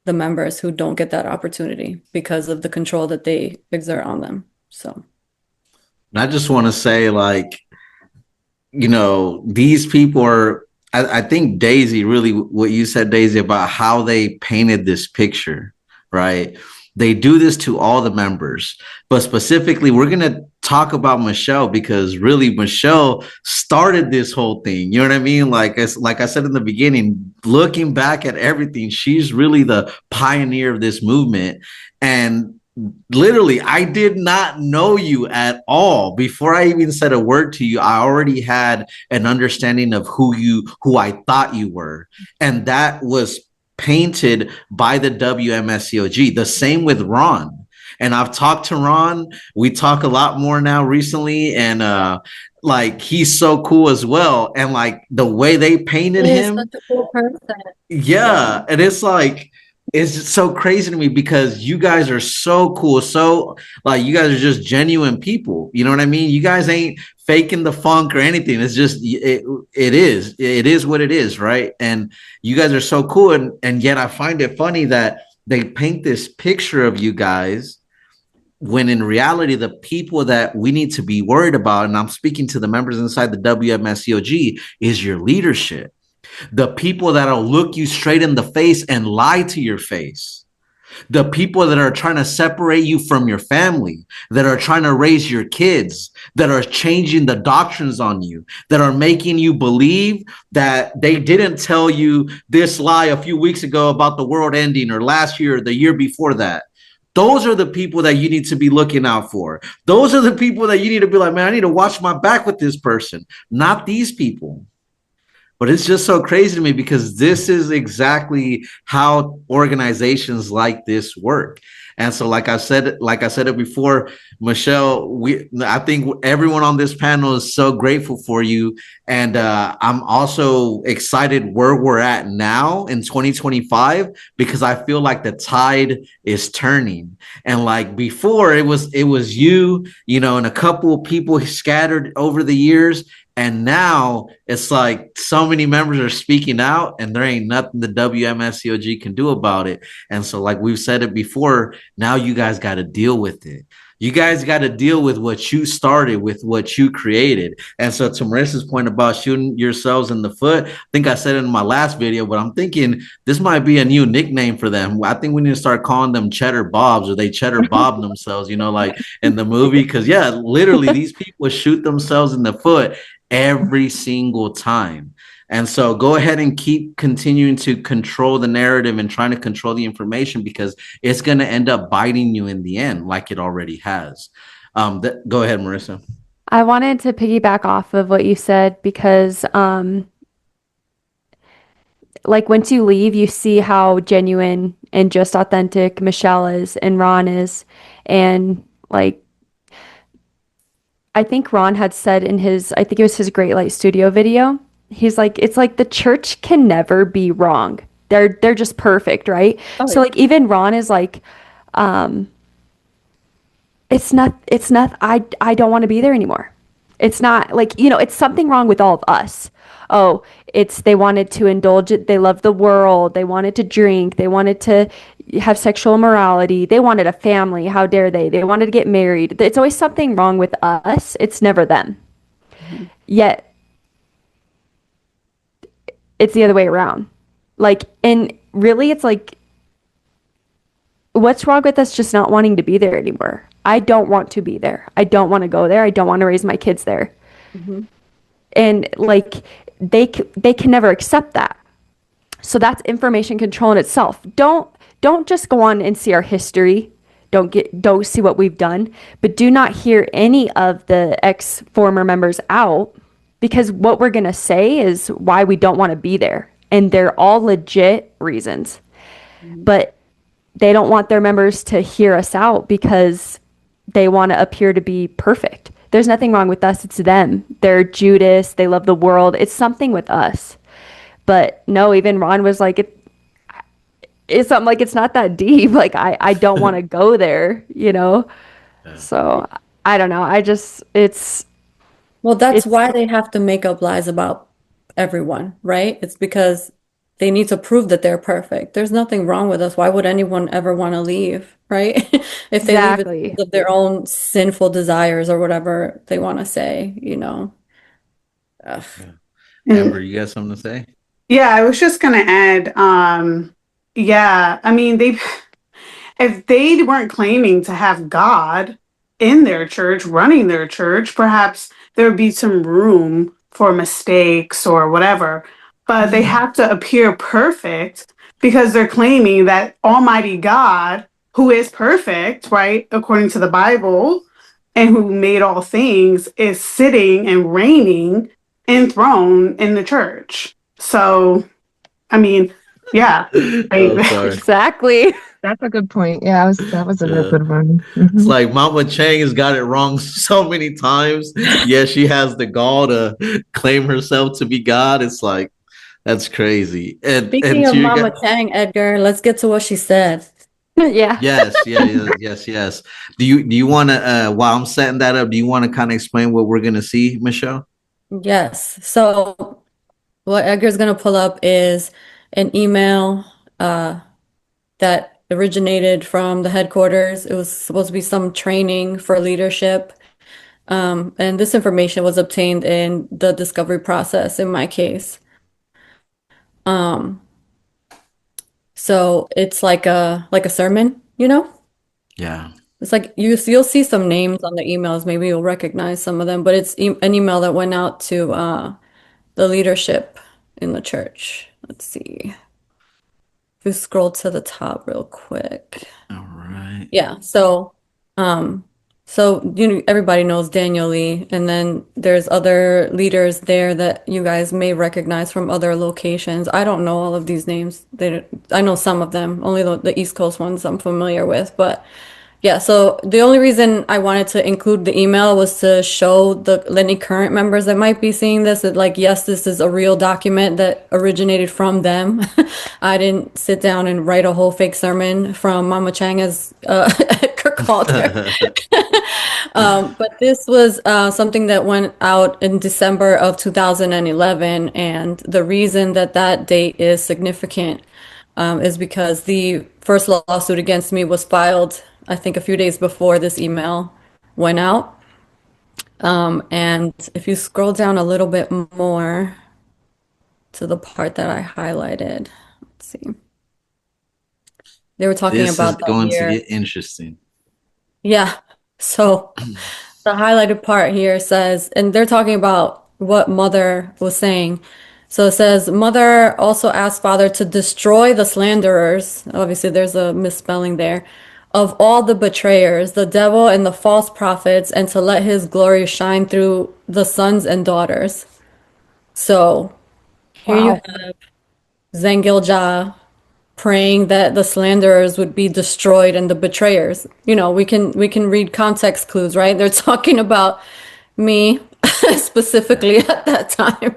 the members who don't get that opportunity because of the control that they exert on them. So I just want to say, like, you know, these people are, I think Daisy, really what you said, Daisy, about how they painted this picture, right? They do this to all the members, but specifically, we're going to talk about Michele because really Michele started this whole thing. You know what I mean? Like I said in the beginning, looking back at everything, she's really the pioneer of this movement. And literally, I did not know you at all. Before I even said a word to you, I already had an understanding of who I thought you were. And that was painted by the WMSCOG. The same with Ron. And I've talked to Ron. We talk a lot more now recently. And like, he's so cool as well. And like the way they painted him. Such a cool person. Yeah. And it's like, it's just so crazy to me because you guys are so cool. So like, you guys are just genuine people. You know what I mean? You guys ain't faking the funk or anything. It's just, it is what it is. Right. And you guys are so cool. And yet I find it funny that they paint this picture of you guys when in reality, the people that we need to be worried about, and I'm speaking to the members inside the WMSCOG, is your leadership. The people that'll look you straight in the face and lie to your face. The people that are trying to separate you from your family, that are trying to raise your kids, that are changing the doctrines on you, that are making you believe that they didn't tell you this lie a few weeks ago about the world ending, or last year or the year before that. Those are the people that you need to be looking out for. Those are the people that you need to be like, man, I need to watch my back with this person, not these people. But it's just so crazy to me because this is exactly how organizations like this work. And so, like I said it before, Michele, I think everyone on this panel is so grateful for you. And I'm also excited where we're at now in 2025, because I feel like the tide is turning. And like before, it was you know, and a couple of people scattered over the years. And now it's like so many members are speaking out, and there ain't nothing the WMSCOG can do about it. And so, like we've said it before, now you guys got to deal with it. You guys got to deal with what you started, with what you created. And so, to Marissa's point about shooting yourselves in the foot, I think I said it in my last video, but I'm thinking this might be a new nickname for them. I think we need to start calling them Cheddar Bobs, or they Cheddar Bob themselves, you know, like in the movie. Because, yeah, literally, these people shoot themselves in the foot every single time. And so go ahead and keep continuing to control the narrative and trying to control the information, because it's going to end up biting you in the end, like it already has. Go ahead, Marissa. I wanted to piggyback off of what you said because, like, once you leave, you see how genuine and just authentic Michele is and Ron is. And, like, I think Ron had said in his, I think it was his Great Light Studio video, he's like, it's like the church can never be wrong. They're just perfect, right? Oh, So yeah. like even Ron is like, it's not I don't want to be there anymore. It's not like, you know, it's something wrong with all of us. Oh, it's they wanted to indulge it, they loved the world, they wanted to drink, they wanted to have sexual immorality, they wanted a family, how dare they? They wanted to get married. It's always something wrong with us. It's never them. Yet it's the other way around. Like, and really it's like, what's wrong with us just not wanting to be there anymore? I don't want to be there. I don't want to go there. I don't want to raise my kids there. And like they can never accept that. So that's information control in itself. Don't just go on and see our history. Don't see what we've done, but do not hear any of the ex former members out, because what we're going to say is why we don't want to be there, and they're all legit reasons. But they don't want their members to hear us out because they want to appear to be perfect. There's nothing wrong with us. It's them. They're Judas. They love the world. It's something with us. But no, even Ron was like, it's something like, it's not that deep. Like, I don't want to go there, you know? Yeah. So I don't know. Well, that's It's why they have to make up lies about everyone, right? It's because they need to prove that they're perfect. There's nothing wrong with us. Why would anyone ever want to leave, right? If they leave it exactly. because of their own sinful desires or whatever they want to say, you know. Ugh. Amber, you got something to say? Yeah, I was just gonna add, yeah, I mean, if they weren't claiming to have God in their church, running their church, perhaps there would be some room for mistakes or whatever. But they have to appear perfect because they're claiming that Almighty God, who is perfect, right, according to the Bible, and who made all things, is sitting and reigning enthroned in the church. So, I mean, yeah. Oh, sorry. Exactly. That's a good point. Yeah, that was a real Yeah. good one. It's like Mama Chang has got it wrong so many times. Yeah, she has the gall to claim herself to be God. It's like, that's crazy. And Speaking of to your Mama guys, Chang, Edgar, let's get to what she said. Yeah. yes. Do you want to while I'm setting that up, do you want to kind of explain what we're gonna see, Michele? Yes. So what Edgar's going to pull up is an email that originated from the headquarters. It was supposed to be some training for leadership. And this information was obtained in the discovery process in my case. Um, so it's like a sermon, you know? Yeah. It's like you'll see some names on the emails. Maybe you'll recognize some of them, but it's an email that went out to the leadership in the church. Let's see. If you scroll to the top real quick. All right. Yeah. Um, so everybody knows Daniel Lee, and then there's other leaders there that you guys may recognize from other locations. I don't know all of these names. I know some of them, only the East Coast ones I'm familiar with, but yeah, so the only reason I wanted to include the email was to show any current members that might be seeing this that, like, yes, this is a real document that originated from them. I didn't sit down and write a whole fake sermon from Mama Chang, as Kirk called her. But this was something that went out in December of 2011, and the reason that that date is significant is because the first lawsuit against me was filed, I think, a few days before this email went out. And if you scroll down a little bit more to the part that I highlighted, let's see. They were talking This is about the going to year. get interesting. Yeah. So the highlighted part here says, and they're talking about what Mother was saying. So it says, Mother also asked Father to destroy the slanderers. Obviously, there's a misspelling there. Of all the betrayers, the devil and the false prophets, and to let his glory shine through the sons and daughters. So here you Wow. have Zangilja praying that the slanderers would be destroyed and the betrayers. We can read context clues, right? They're talking about me specifically at that time,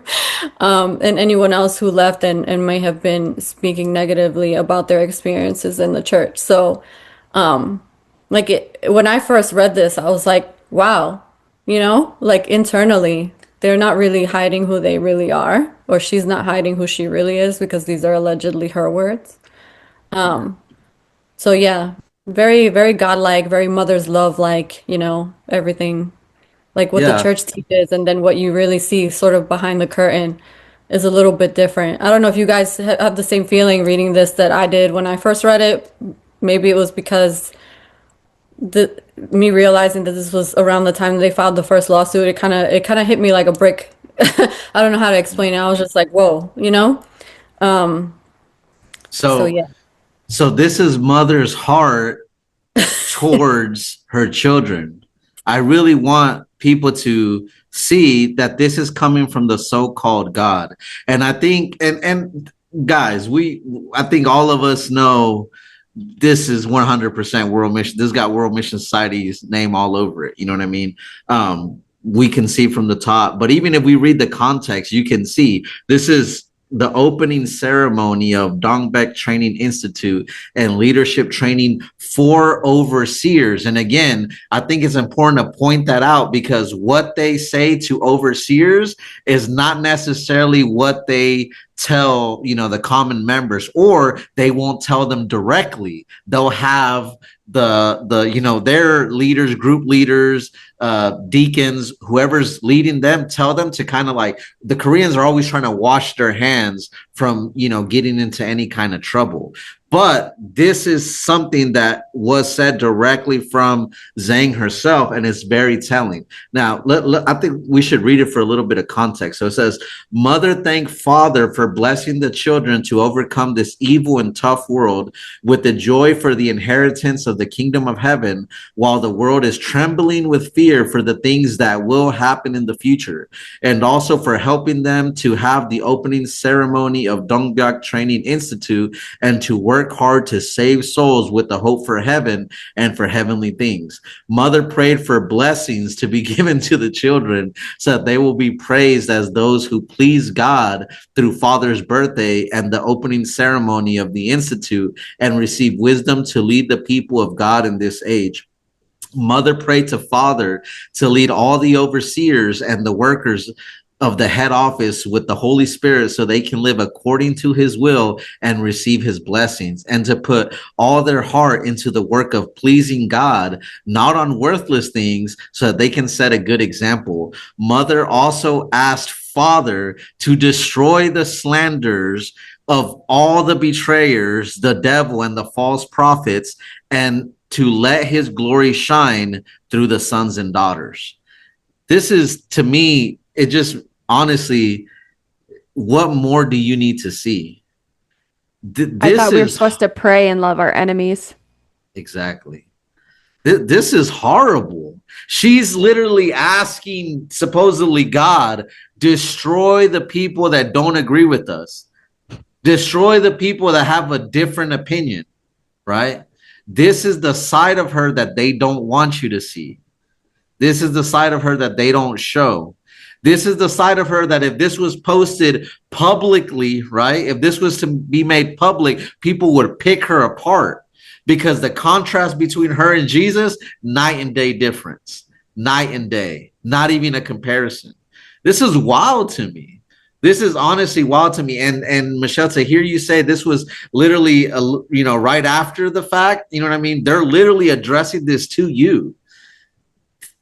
and anyone else who left and may have been speaking negatively about their experiences in the church. So, when I first read this, I was like, wow, like internally, they're not really hiding who they really are, or she's not hiding who she really is because these are allegedly her words. So yeah, very, very godlike, very mother's love, like, everything, like what the Yeah. church teaches, and then what you really see sort of behind the curtain is a little bit different. I don't know if you guys have the same feeling reading this that I did when I first read it. Maybe it was because me realizing that this was around the time they filed the first lawsuit, it kind of hit me like a brick. I don't know how to explain it. I was just like, whoa, So So yeah. so this is mother's heart towards her children. I really want people to see that this is coming from the so-called God. And I think and guys, I think all of us know this is 100% World Mission. This got World Mission Society's name all over it. You know what I mean? We can see from the top, but even if we read the context, you can see this is the opening ceremony of Dongbek Training Institute and leadership training for overseers. And again, I think it's important to point that out because what they say to overseers is not necessarily what they tell the common members, or they won't tell them directly. They'll have their leaders, group leaders, deacons, whoever's leading them, tell them to kind of like, the Koreans are always trying to wash their hands from getting into any kind of trouble. But this is something that was said directly from Zhang herself, and it's very telling. Now, I think we should read it for a little bit of context. So it says, Mother thank Father for blessing the children to overcome this evil and tough world with the joy for the inheritance of the kingdom of heaven, while the world is trembling with fear for the things that will happen in the future, and also for helping them to have the opening ceremony of Dongbyak Training Institute and to work hard to save souls with the hope for heaven and for heavenly things. Mother prayed for blessings to be given to the children so that they will be praised as those who please God through Father's birthday and the opening ceremony of the Institute, and receive wisdom to lead the people of God in this age. Mother prayed to Father to lead all the overseers and the workers of the head office with the Holy Spirit so they can live according to his will and receive his blessings, and to put all their heart into the work of pleasing God, not on worthless things, so that they can set a good example. Mother also asked Father to destroy the slanders of all the betrayers, the devil and the false prophets, and to let his glory shine through the sons and daughters. This is, to me, it just honestly, what more do you need to see? I This thought we were is supposed to pray and love our enemies. exactly. This is horrible. She's literally asking, supposedly, God, destroy the people that don't agree with us. Destroy the people that have a different opinion, right? This is the side of her that they don't want you to see. This is the side of her that they don't show. This is the side of her that if this was posted publicly, right? If this was to be made public, people would pick her apart because the contrast between her and Jesus, night and day difference, night and day, not even a comparison. This is wild to me. This is honestly wild to me. And Michelle, to hear you say this was literally, right after the fact, you know what I mean? They're literally addressing this to you.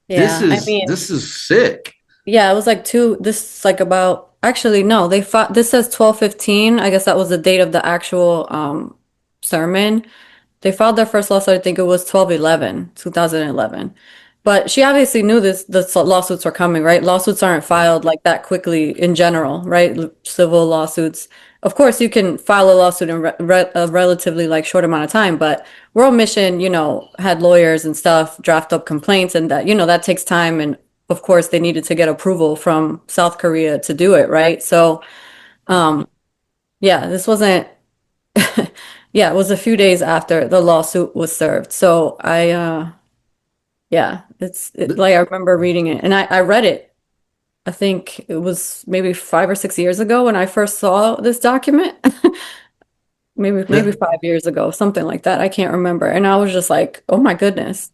Yeah, I mean, This is sick. yeah, it was like this is like about, actually, no, they fought, this says 12/15. I guess that was the date of the actual sermon. They filed their first lawsuit, I think it was 12/11, 2011. But she obviously knew the lawsuits were coming, right? Lawsuits aren't filed like that quickly in general, right? Civil lawsuits. Of course, you can file a lawsuit in a relatively like short amount of time, but World Mission, had lawyers and stuff draft up complaints, and that, that takes time. And of course, they needed to get approval from South Korea to do it, right? So, yeah, this wasn't. Yeah, it was a few days after the lawsuit was served. So yeah, like I remember reading it, and I read it. I think it was maybe 5 or 6 years ago when I first saw this document. Maybe 5 years ago, something like that. I can't remember. And I was just like, oh my goodness.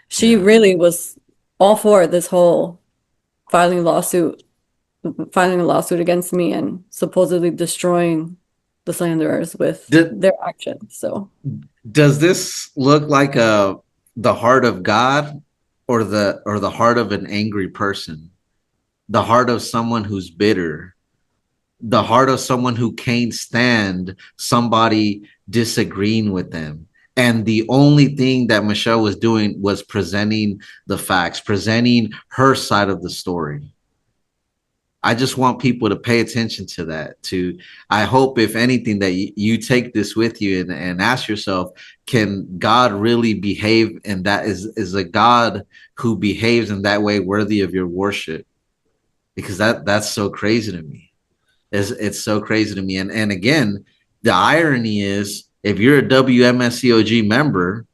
She Yeah. really was all for this whole filing a lawsuit against me and supposedly destroying the slanderers with their actions. So Does this look like the heart of God or the heart of an angry person? The heart of someone who's bitter, the heart of someone who can't stand somebody disagreeing with them. And the only thing that Michelle was doing was presenting the facts, presenting her side of the story. I just want people to pay attention to that. I hope, if anything, that you take this with you and ask yourself, can God really behave? And that is a God who behaves in that way worthy of your worship? Because that's so crazy to me. It's so crazy to me. And again, the irony is, if you're a WMSCOG member,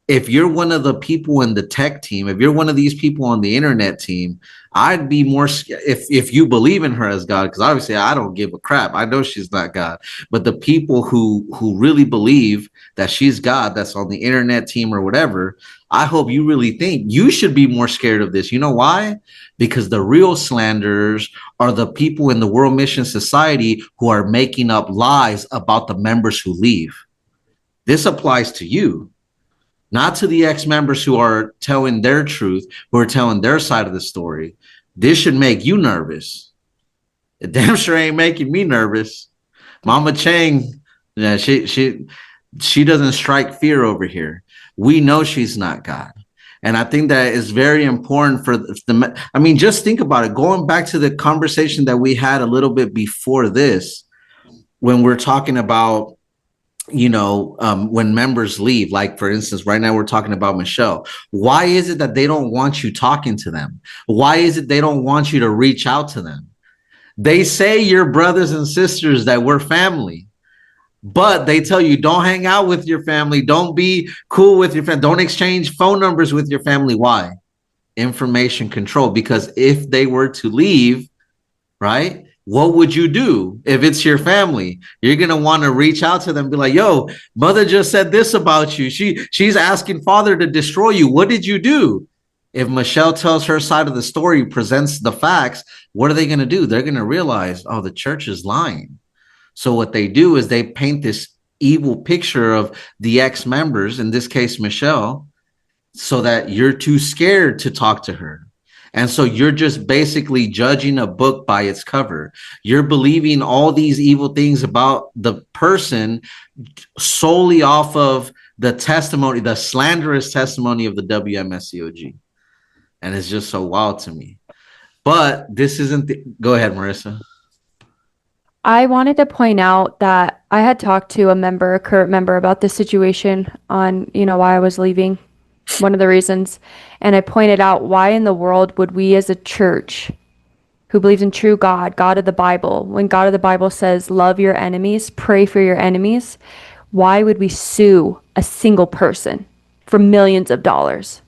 if you're one of the people in the tech team, if you're one of these people on the internet team, I'd be more if you believe in her as God, because obviously I don't give a crap. I know she's not God, but the people who really believe that she's God, that's on the internet team or whatever, I hope you really think you should be more scared of this. You know why? Because the real slanderers are the people in the World Mission Society who are making up lies about the members who leave. This applies to you, not to the ex-members who are telling their truth, who are telling their side of the story. This should make you nervous. It damn sure ain't making me nervous. Mama Chang, yeah, she doesn't strike fear over here. We know she's not God. And I think that is very important for just think about it. Going back to the conversation that we had a little bit before this, when we're talking about when members leave, like for instance, right now we're talking about Michelle. Why is it that they don't want you talking to them? Why is it they don't want you to reach out to them? They say you're brothers and sisters, that we're family, but they tell you don't hang out with your family, don't be cool with your family, don't exchange phone numbers with your family. Why? Information control. Because if they were to leave, right, what would you do if it's your family? You're going to want to reach out to them and be like, yo, mother just said this about you. She's asking father to destroy you. What did you do? If Michelle tells her side of the story, presents the facts, what are they going to do? They're going to realize, oh, the church is lying. So what they do is they paint this evil picture of the ex-members, in this case, Michelle, so that you're too scared to talk to her. And so you're just basically judging a book by its cover. You're believing all these evil things about the person solely off of the testimony, the slanderous testimony of the WMSCOG. And it's just so wild to me. But this isn't go ahead, Marissa. I wanted to point out that I had talked to a current member about this situation on, why I was leaving, one of the reasons. And I pointed out, why in the world would we as a church who believes in true God, God of the Bible, when God of the Bible says, love your enemies, pray for your enemies, why would we sue a single person for millions of dollars?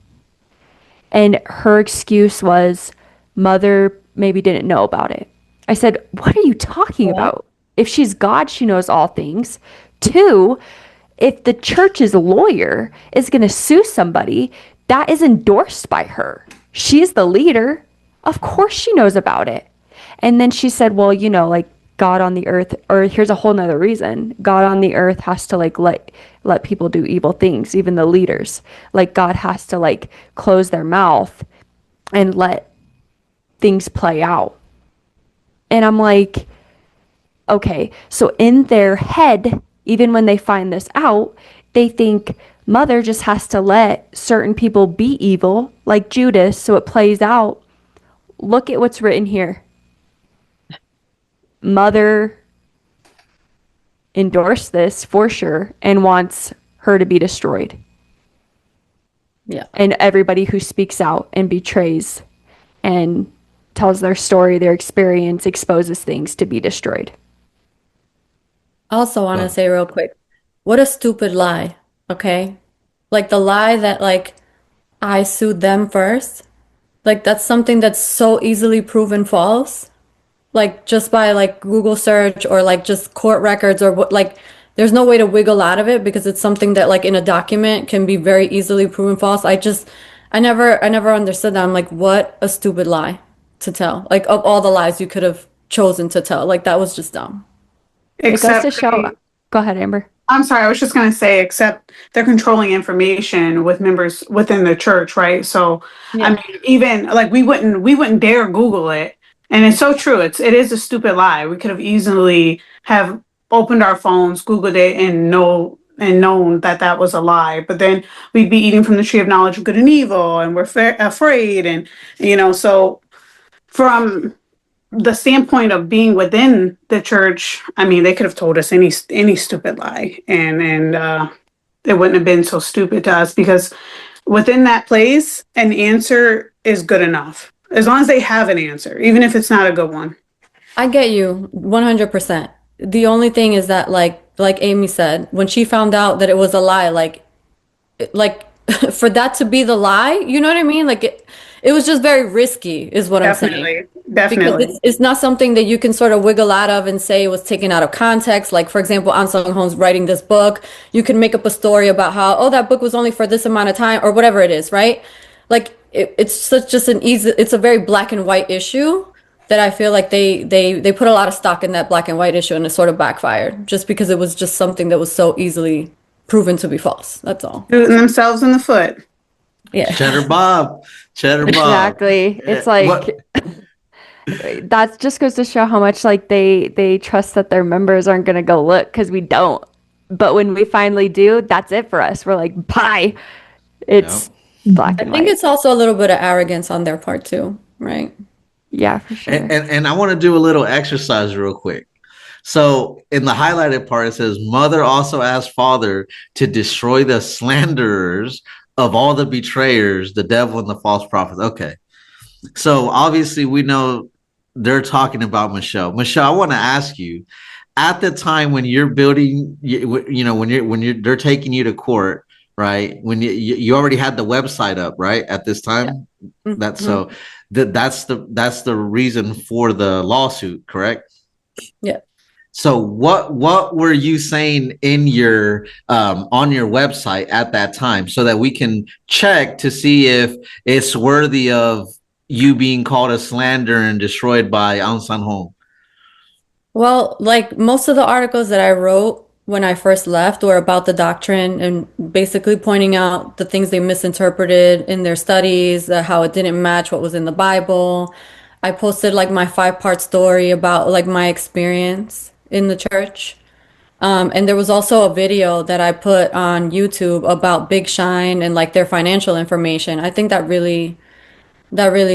And her excuse was, mother maybe didn't know about it. I said, what are you talking about? If she's God, she knows all things. 2, if the church's lawyer is going to sue somebody, that is endorsed by her. She's the leader. Of course she knows about it. And then she said, well, like God on the earth, or here's a whole nother reason. God on the earth has to like let people do evil things, even the leaders. Like God has to like close their mouth and let things play out. And I'm like, okay, so in their head, even when they find this out, they think mother just has to let certain people be evil, like Judas, so it plays out. Look at what's written here. Mother endorsed this for sure and wants her to be destroyed. Yeah. And everybody who speaks out and betrays and tells their story, their experience, exposes things to be destroyed. I also want to say real quick, what a stupid lie, okay? Like the lie that like I sued them first. Like that's something that's so easily proven false. Like just by like Google search or like just court records or what, like there's no way to wiggle out of it because it's something that like in a document can be very easily proven false. I never understood that. I'm like, what a stupid lie to tell. Like of all the lies you could have chosen to tell, like that was just dumb. It goes to Except show. Go ahead, Amber. I'm sorry, I was just going to say, except they're controlling information with members within the church, right? So, I Yeah. mean, even like we wouldn't dare Google it. And it's so true. It is a stupid lie. We could have easily have opened our phones, Googled it, and known that that was a lie. But then we'd be eating from the tree of knowledge of good and evil, and we're afraid, and so from the standpoint of being within the church, I mean, they could have told us any stupid lie, and it wouldn't have been so stupid to us because within that place, an answer is good enough as long as they have an answer, even if it's not a good one. I get you 100%. The only thing is that like Amy said, when she found out that it was a lie, like for that to be the lie, you know what I mean? Like it was just very risky is what I'm saying. Definitely, Because definitely. it's not something that you can sort of wiggle out of and say it was taken out of context. Like, for example, Ansel Holmes writing this book, you can make up a story about how, oh, that book was only for this amount of time or whatever it is, right? Like, it's such just an easy, it's a very black and white issue that I feel like they put a lot of stock in that black and white issue and it sort of backfired just because it was just something that was so easily proven to be false. That's all. Shooting themselves in the foot. Yeah. Cheddar Bob. Exactly. It's like that just goes to show how much like they trust that their members aren't going to go look because we don't. But when we finally do, that's it for us. We're like, bye. It's black I and think white. it's also a little bit of arrogance on their part too, right? Yeah, for sure. And I want to do a little exercise real quick. So in the highlighted part, it says, Mother also asked Father to destroy the slanderers of all the betrayers, the devil and the false prophets. Okay. So obviously we know they're talking about Michele. Michele, I want to ask you, at the time when you're building, they're taking you to court, right? When you already had the website up, right? At this time, Yeah. that's so that's the reason for the lawsuit, correct? Yeah. So what were you saying in your on your website at that time so that we can check to see if it's worthy of you being called a slander and destroyed by Aung San Hong? Well, like most of the articles that I wrote when I first left were about the doctrine and basically pointing out the things they misinterpreted in their studies, how it didn't match what was in the Bible. I posted like my 5-part story about like my experience in the church. And there was also a video that I put on YouTube about Big Shine and like their financial information. I think that really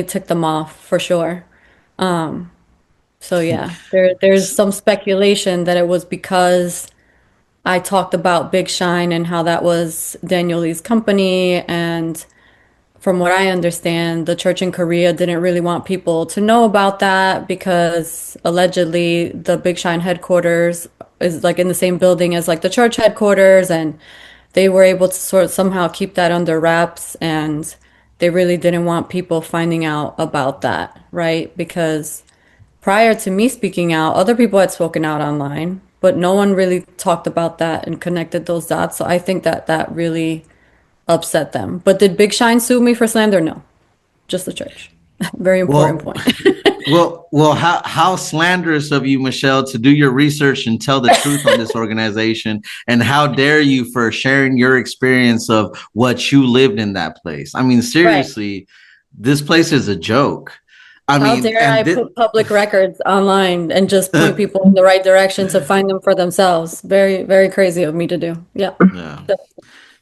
ticked them off for sure. So yeah, there's some speculation that it was because I talked about Big Shine and how that was Daniel Lee's company. And from what I understand, the church in Korea didn't really want people to know about that because allegedly the Big Shine headquarters is like in the same building as like the church headquarters. And they were able to sort of somehow keep that under wraps. And they really didn't want people finding out about that, right? Because prior to me speaking out, other people had spoken out online, but no one really talked about that and connected those dots. So I think that that really upset them. But did Big Shine sue me for slander? No, just the church. Very important Well, point. well, how slanderous of you, Michele, to do your research and tell the truth on this organization, and how dare you for sharing your experience of what you lived in that place? I mean, Right. seriously, this place is a joke. I How mean, dare I put public records online and just point people in the right direction to find them for themselves? Very, very crazy of me to do. Yeah. yeah.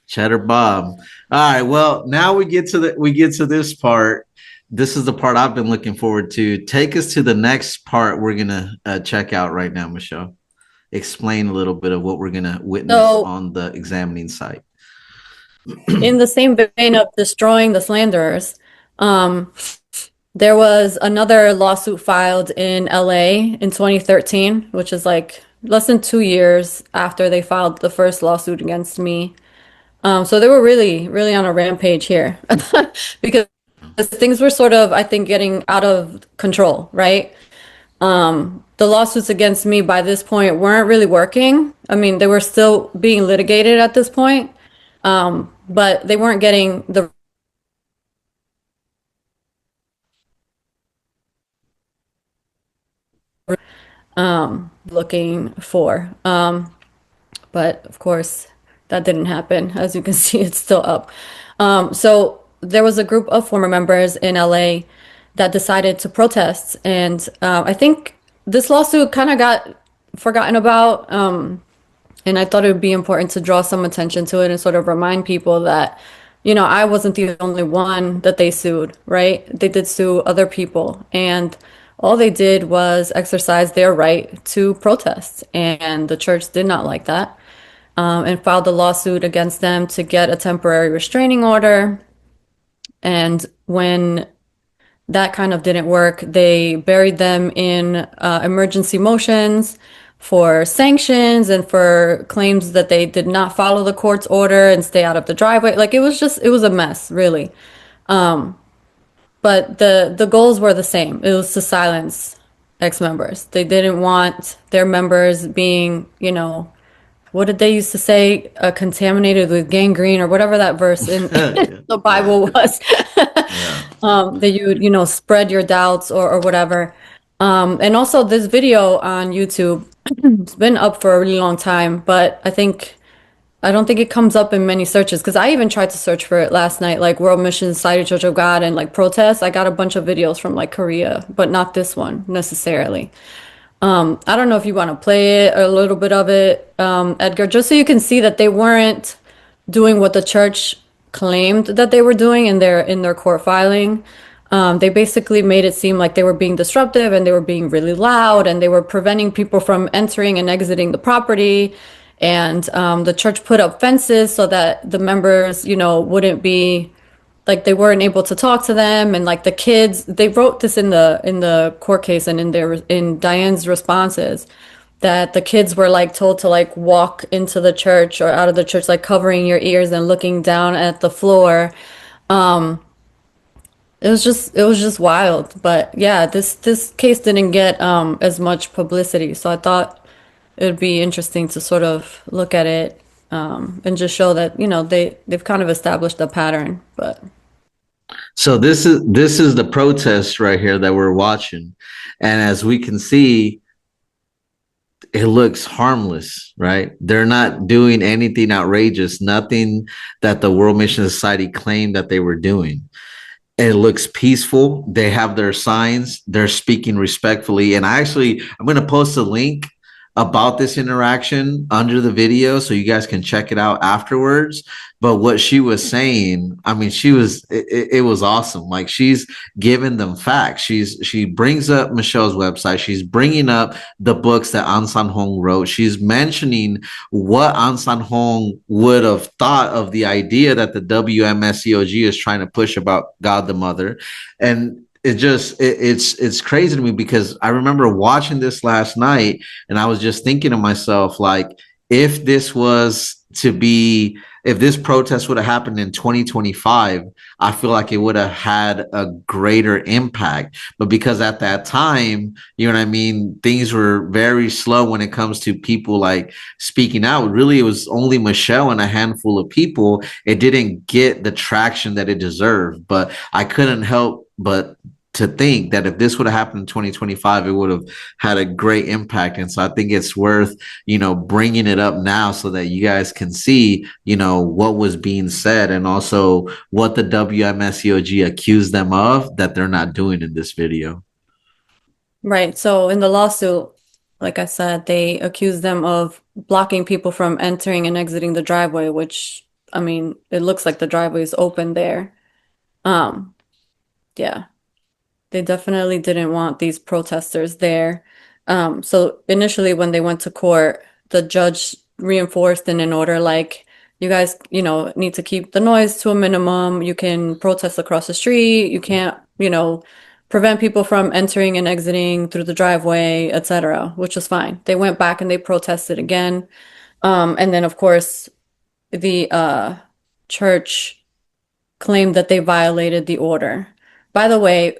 Cheddar Bob. All right. Well, now we get to this part. This is the part I've been looking forward to. Take us to the next part we're gonna check out right now, Michele. Explain a little bit of what we're gonna witness So on the examining site. in the same vein of destroying the slanderers, um, there was another lawsuit filed in LA in 2013, which is like less than 2 years after they filed the first lawsuit against me. So they were really, really on a rampage here because things were sort of, I think, getting out of control, right? The lawsuits against me by this point weren't really working. I mean, they were still being litigated at this point, but they weren't getting the looking for. But of course, that didn't happen. As you can see, it's still up. So there was a group of former members in LA that decided to protest, and I think this lawsuit kind of got forgotten about. And I thought it would be important to draw some attention to it and sort of remind people that, I wasn't the only one that they sued, right? They did sue other people. And all they did was exercise their right to protest. And the church did not like that, and filed a lawsuit against them to get a temporary restraining order. And when that kind of didn't work, they buried them in emergency motions for sanctions and for claims that they did not follow the court's order and stay out of the driveway. Like it was a mess, really. But the goals were the same. It was to silence ex-members. They didn't want their members being, what did they used to say? Contaminated with gangrene or whatever that verse in the Bible was. That you would, spread your doubts or whatever. And also this video on YouTube, it's been up for a really long time, but I don't think it comes up in many searches because I even tried to search for it last night, like World Mission Society Church of God and like protests. I got a bunch of videos from like Korea, but not this one necessarily. I don't know if you want to play it, a little bit of it, Edgar, just so you can see that they weren't doing what the church claimed that they were doing in their court filing. They basically made it seem like they were being disruptive and they were being really loud and they were preventing people from entering and exiting the property. And the church put up fences so that the members, wouldn't be like they weren't able to talk to them. And like the kids, they wrote this in the court case and in Diane's responses that the kids were like told to like walk into the church or out of the church, like covering your ears and looking down at the floor. It was just wild. But yeah, this case didn't get as much publicity, so I thought it would be interesting to sort of look at it, and just show that they've kind of established a pattern. But So this is the protest right here that we're watching, and as we can see, it looks harmless, right? They're not doing anything outrageous, nothing that the World Mission Society claimed that they were doing. It looks peaceful. They have their signs. They're speaking respectfully. And I'm going to post a link about this interaction under the video so you guys can check it out afterwards. But what she was saying, I mean, it was awesome. Like, she's giving them facts. She brings up Michelle's website. She's bringing up the books that An San Hong wrote. She's mentioning what An San Hong would have thought of the idea that the WMSCOG is trying to push about God the Mother. And it's crazy to me because I remember watching this last night and I was just thinking to myself, like, if this was to be, if this protest would have happened in 2025, I feel like it would have had a greater impact. But because at that time, you know what I mean, things were very slow when it comes to people like speaking out. Really, it was only Michelle and a handful of people. It didn't get the traction that it deserved. But I couldn't help but to think that if this would have happened in 2025, it would have had a great impact. And so I think it's worth, bringing it up now so that you guys can see, what was being said and also what the WMSCOG accused them of that they're not doing in this video. Right. So in the lawsuit, like I said, they accused them of blocking people from entering and exiting the driveway, which, I mean, it looks like the driveway is open there. Yeah. They definitely didn't want these protesters there. So initially when they went to court, the judge reinforced in an order like, you guys, need to keep the noise to a minimum. You can protest across the street. You can't, prevent people from entering and exiting through the driveway, etc., which was fine. They went back and they protested again. And then of course the church claimed that they violated the order. By the way,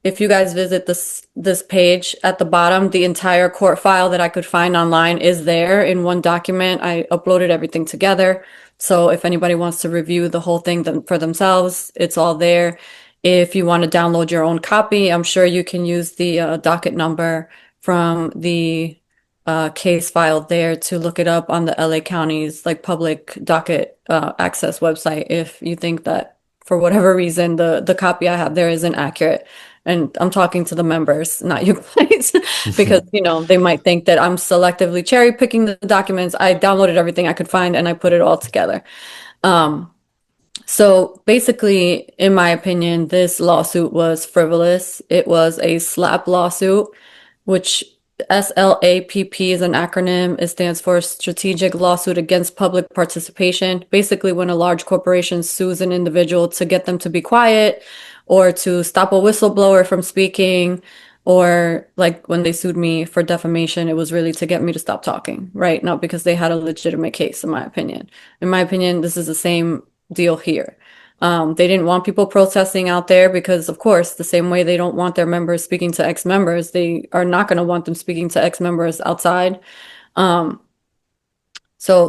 if you guys visit this page at the bottom, the entire court file that I could find online is there in one document. I uploaded everything together. So if anybody wants to review the whole thing for themselves, it's all there. If you want to download your own copy, I'm sure you can use the docket number from the case file there to look it up on the LA County's like public docket access website if you think that for whatever reason the copy I have there isn't accurate. And I'm talking to the members, not you guys, because they might think that I'm selectively cherry picking the documents. I downloaded everything I could find and I put it all together. So basically, in my opinion, this lawsuit was frivolous. It was a SLAPP lawsuit, which SLAPP is an acronym. It stands for Strategic Lawsuit Against Public Participation. Basically, when a large corporation sues an individual to get them to be quiet or to stop a whistleblower from speaking, or like when they sued me for defamation, it was really to get me to stop talking, right? Not because they had a legitimate case, in my opinion. In my opinion, this is the same deal here. They didn't want people protesting out there because, of course, the same way they don't want their members speaking to ex-members, they are not going to want them speaking to ex-members outside. So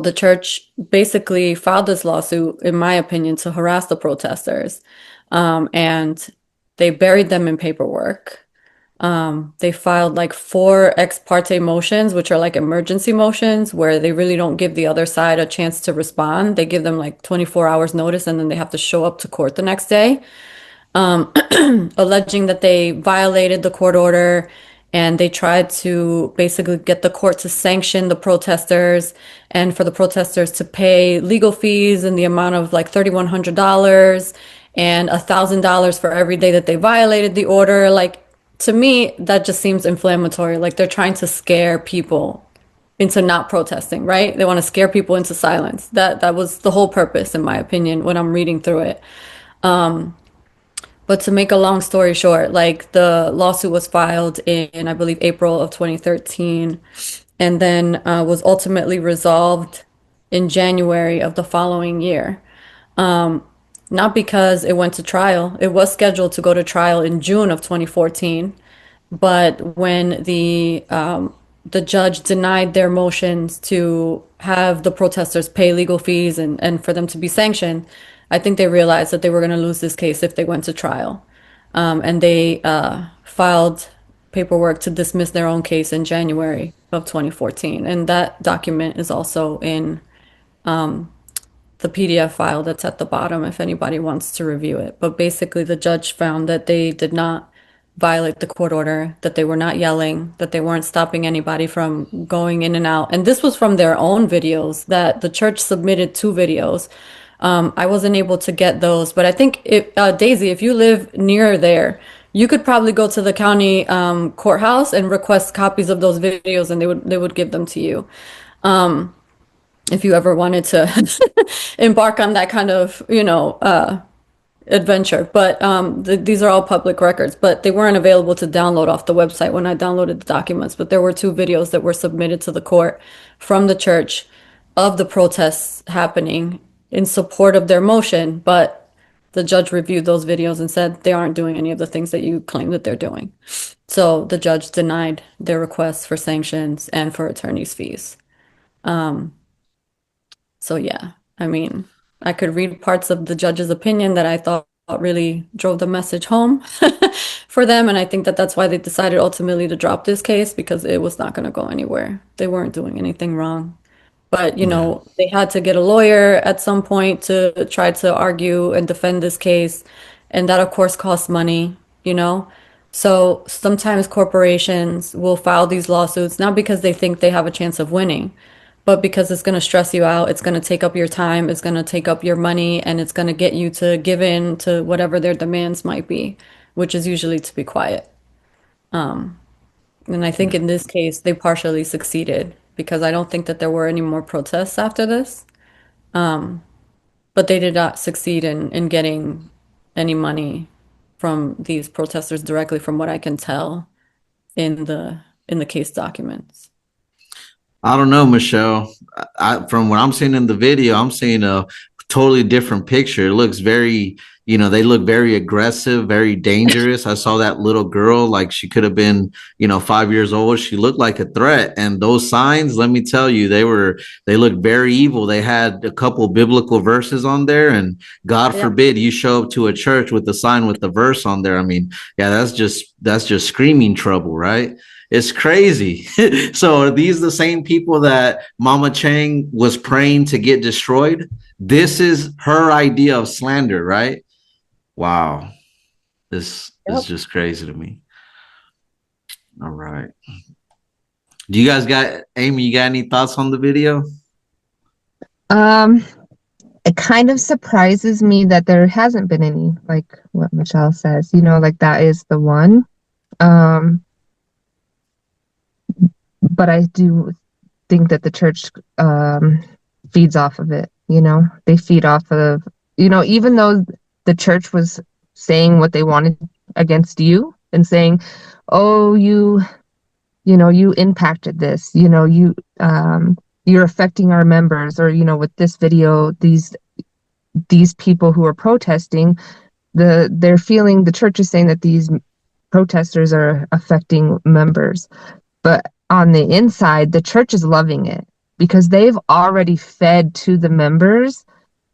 the church basically filed this lawsuit, in my opinion, to harass the protesters. And they buried them in paperwork. They filed like 4 ex parte motions, which are like emergency motions where they really don't give the other side a chance to respond. They give them like 24 hours notice and then they have to show up to court the next day, alleging that they violated the court order and they tried to basically get the court to sanction the protesters and for the protesters to pay legal fees in the amount of like $3,100 and $1,000 for every day that they violated the order. Like, to me, that just seems inflammatory. Like they're trying to scare people into not protesting, right? They want to scare people into silence. That was the whole purpose, in my opinion, when I'm reading through it. But to make a long story short, like the lawsuit was filed in, I believe, April of 2013, and then was ultimately resolved in January of the following year. Not because it went to trial. It was scheduled to go to trial in June of 2014, but when the judge denied their motions to have the protesters pay legal fees and for them to be sanctioned, I think they realized that they were going to lose this case if they went to trial. And they filed paperwork to dismiss their own case in January of 2014. And that document is also in the PDF file that's at the bottom if anybody wants to review it. But basically, the judge found that they did not violate the court order, that they were not yelling, that they weren't stopping anybody from going in and out. And this was from their own videos that the church submitted 2 videos. I wasn't able to get those, but I think Daisy, if you live near there, you could probably go to the county courthouse and request copies of those videos, and they would give them to you. If you ever wanted to embark on that kind of, adventure. But these are all public records, but they weren't available to download off the website when I downloaded the documents. But there were 2 videos that were submitted to the court from the church of the protests happening in support of their motion. But the judge reviewed those videos and said they aren't doing any of the things that you claim that they're doing. So the judge denied their requests for sanctions and for attorney's fees. So yeah, I mean, I could read parts of the judge's opinion that I thought really drove the message home for them. And I think that that's why they decided ultimately to drop this case, because it was not going to go anywhere. They weren't doing anything wrong. But, they had to get a lawyer at some point to try to argue and defend this case. And that, of course, costs money. So sometimes corporations will file these lawsuits, not because they think they have a chance of winning, but because it's going to stress you out. It's going to take up your time. It's going to take up your money, and it's going to get you to give in to whatever their demands might be, which is usually to be quiet. And I think in this case, they partially succeeded, because I don't think that there were any more protests after this. But they did not succeed in getting any money from these protesters directly, from what I can tell in the case documents. I don't know, Michelle. From what I'm seeing in the video, I'm seeing a totally different picture. It looks very, they look very aggressive, very dangerous. I saw that little girl, like she could have been, 5 years old. She looked like a threat. And those signs, let me tell you, they looked very evil. They had a couple biblical verses on there, and God forbid you show up to a church with a sign with the verse on there. I mean, yeah, that's just screaming trouble, right? It's crazy. So are these the same people that Mama Chang was praying to get destroyed? This is her idea of slander, right? Wow. This is just crazy to me. All right. Do you guys Amy, you got any thoughts on the video? It kind of surprises me that there hasn't been any, like what Michelle says, like that is the one. But I do think that the church feeds off of it. They feed off of, even though the church was saying what they wanted against you and saying, oh, you impacted this, you're affecting our members, or, with this video, these people who are protesting, the church is saying that these protesters are affecting members. But on the inside, the church is loving it, because they've already fed to the members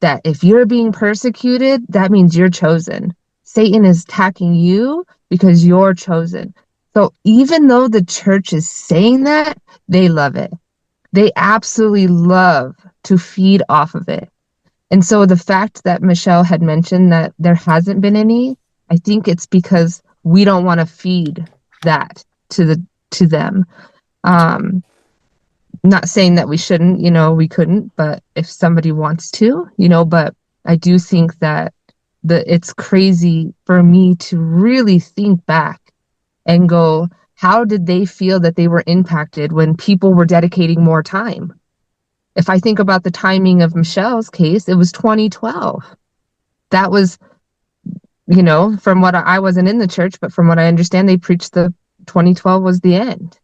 that if you're being persecuted, that means you're chosen. Satan is attacking you because you're chosen. So even though the church is saying that, they love it. They absolutely love to feed off of it. And so the fact that Michelle had mentioned that there hasn't been any, I think it's because we don't want to feed that to them. Not saying that we shouldn't, we couldn't, but if somebody wants to, but I do think that it's crazy for me to really think back and go, how did they feel that they were impacted when people were dedicating more time? If I think about the timing of Michelle's case, it was 2012. That was, from what I wasn't in the church, but from what I understand, they preached 2012 was the end,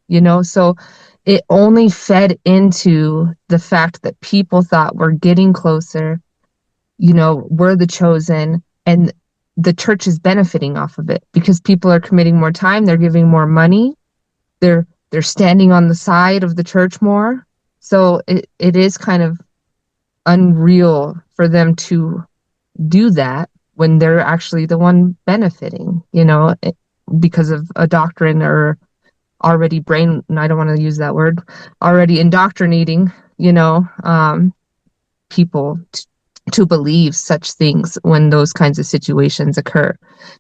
so it only fed into the fact that people thought we're getting closer, we're the chosen, and the church is benefiting off of it because people are committing more time, they're giving more money, they're standing on the side of the church more. So it is kind of unreal for them to do that when they're actually the one benefiting, because of a doctrine or already brain, and I don't want to use that word, already indoctrinating, people to believe such things when those kinds of situations occur.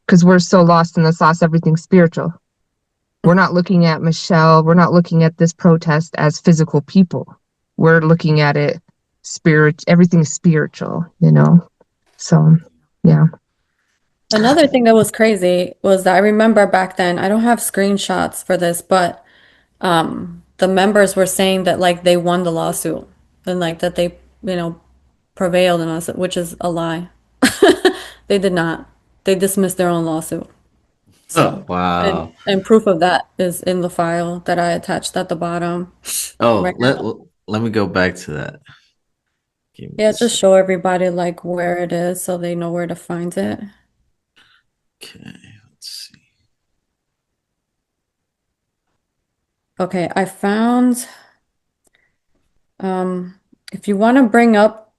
Because we're so lost in the sauce, everything's spiritual. We're not looking at Michelle, we're not looking at this protest as physical people. We're looking at it everything's spiritual, So, yeah. Another thing that was crazy was that I remember back then, I don't have screenshots for this, but the members were saying that like they won the lawsuit and like that they, prevailed in us, which is a lie. They did not. They dismissed their own lawsuit. Oh, So, and wow. and proof of that is in the file that I attached at the bottom Oh, right let now. let me go back to that. Give me Yeah, just this. show everybody like where it is so they know where to find it. Okay, let's see. Okay, I found if you want to bring up,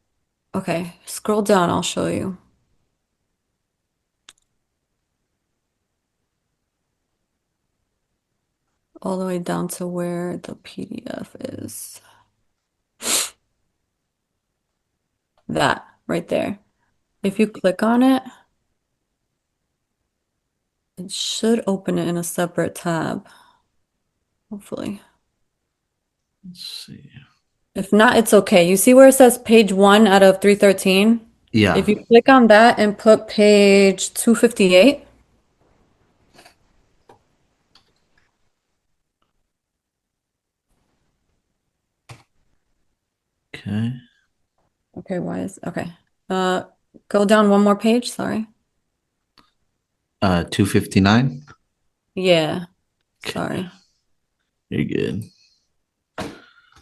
okay, scroll down, I'll show you. All the way down to where the PDF is. That right there. If you click on it, it should open it in a separate tab, hopefully. Let's see. If not, it's okay. You see where it says page 1 out of 313? Yeah. If you click on that and put page 258, Okay. okay, okay. Go down one more page, sorry. 259. Yeah, Okay, sorry. you're good. I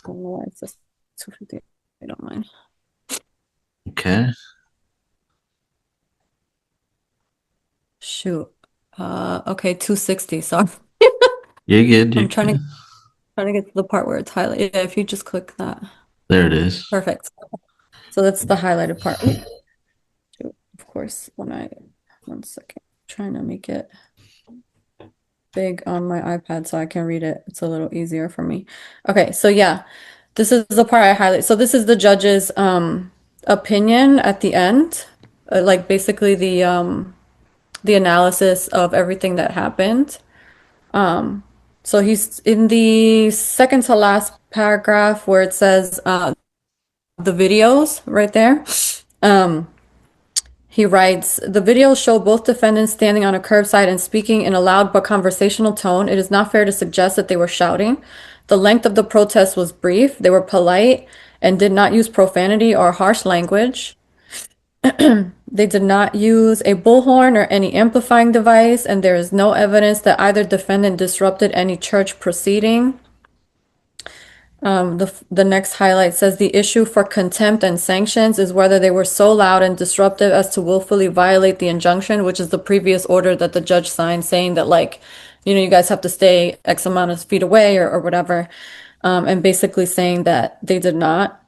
don't know why it says 258. I don't mind. Okay. Shoot. Okay, 260, sorry. You're good. You're I'm trying good. to get to the part where it's highlighted. Yeah, if you just click that. There it is. Perfect. So that's the highlighted part. Shoot, of course, one second. Trying to make it big on my iPad so I can read it. It's a little easier for me. Okay, so yeah, this is the part I highlight. So this is the judge's opinion at the end, like basically the analysis of everything that happened. So he's in the second to last paragraph where it says the videos right there. He writes, the videos show both defendants standing on a curbside and speaking in a loud but conversational tone. It is not fair to suggest that they were shouting. The length of the protest was brief. They were polite and did not use profanity or harsh language. They did not use a bullhorn or any amplifying device, and there is no evidence that either defendant disrupted any church proceeding. The next highlight says the issue for contempt and sanctions is whether they were so loud and disruptive as to willfully violate the injunction, which is the previous order that the judge signed saying that like, you guys have to stay X amount of feet away or whatever. And basically saying that they did not.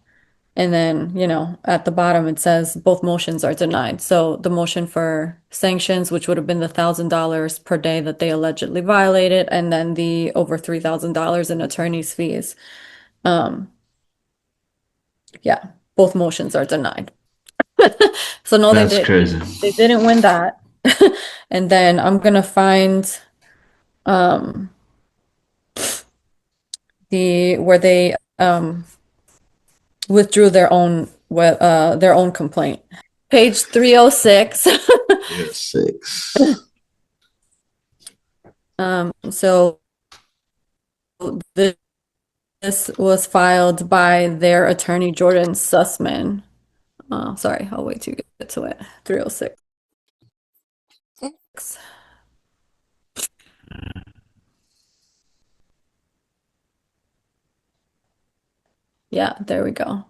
And then, at the bottom it says both motions are denied. So the motion for sanctions, which would have been the $1,000 per day that they allegedly violated, and then the over $3,000 in attorney's fees. Yeah, both motions are denied. So no, That's crazy. they didn't win that. And then I'm gonna find the where they withdrew their own complaint. Page 306. Yeah, 6. So this was filed by their attorney Jordan Sussman. Sorry, I'll wait till you get to it. 306. Yeah, there we go.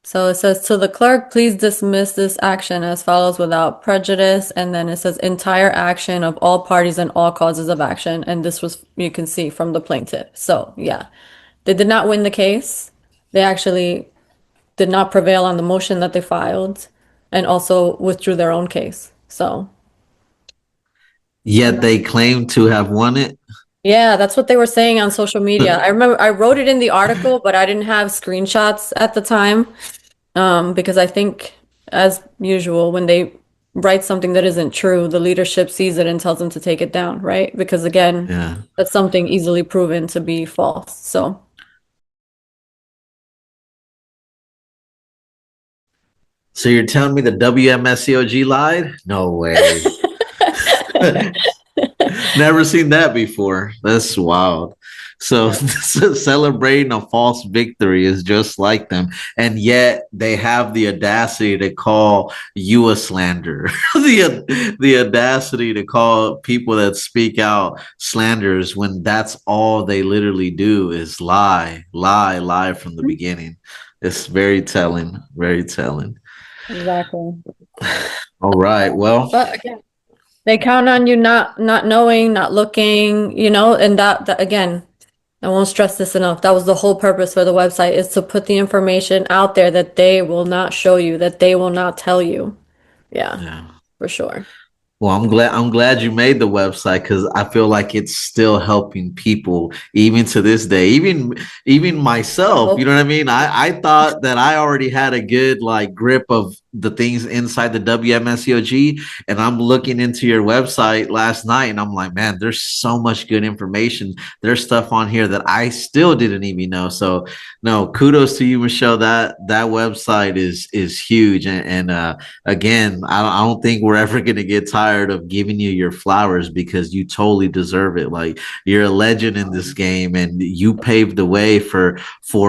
So it says, to the clerk, please dismiss this action as follows without prejudice. And then it says entire action of all parties and all causes of action. And this was, you can see from the plaintiff. So yeah, they did not win the case. They actually did not prevail on the motion that they filed and also withdrew their own case. So Yet they claim to have won it. Yeah, that's what they were saying on social media. I remember I wrote it in the article, but I didn't have screenshots at the time. Because I think, as usual, when they write something that isn't true, the leadership sees it and tells them to take it down, right? Because again, Yeah. that's something easily proven to be false. So, So you're telling me the WMSCOG lied? No way. Never seen that before. That's wild. So celebrating a false victory is just like them, and yet they have the audacity to call you a slander. The audacity to call people that speak out slanders when that's all they literally do is lie, lie, lie from the beginning. It's very telling. Very telling. exactly. All right. Well, But again, they count on you not knowing, not looking, and that again, I won't stress this enough. That was the whole purpose for the website, is to put the information out there that they will not show you, that they will not tell you. Yeah, yeah. for sure. Well, I'm glad you made the website because I feel like it's still helping people even to this day. Even I myself, you hope. know what I mean? I thought that I already had a good like grip of the things inside the WMSCOG, and I'm looking into your website last night, and I'm like, man, there's so much good information. There's stuff on here that I still didn't even know. So, no, kudos to you, Michelle. That website is huge, and again, I don't think we're ever going to get tired of giving you your flowers because you totally deserve it. Like you're a legend in this game and you paved the way for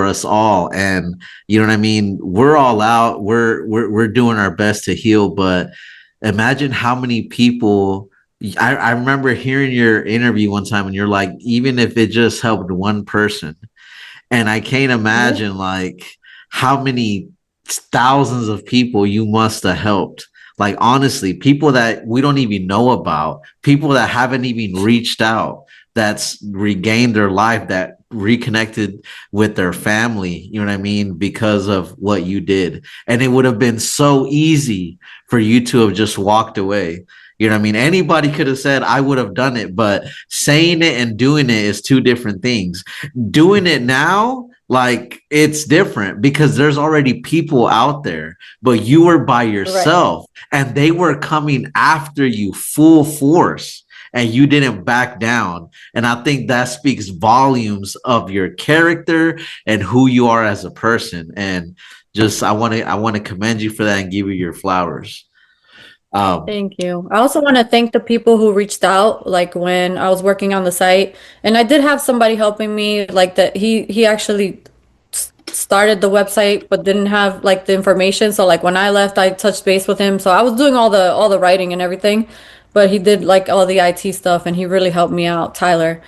us all. And you know what I mean? We're all out. We're doing our best to heal, but imagine how many people I remember hearing your interview one time and you're like, even if it just helped one person, and I can't Yeah. imagine like how many thousands of people you must have helped. Like honestly, people that we don't even know about, people that haven't even reached out, that's regained their life, that reconnected with their family, you know what I mean, because of what you did. And it would have been so easy for you to have just walked away. You know what I mean? Anybody could have said, I would have done it, but saying it and doing it is two different things. Doing it now, like it's different because there's already people out there, but you were by Right. yourself and they were coming after you full force and you didn't back down. And I think that speaks volumes of your character and who you are as a person. And just I want to commend you for that and give you your flowers. Thank you. I also want to thank the people who reached out, like when I was working on the site, and I did have somebody helping me, like that he actually started the website but didn't have like the information. So like when I left, I touched base with him. So I was doing all the writing and everything, but he did like all the IT stuff and he really helped me out, Tyler.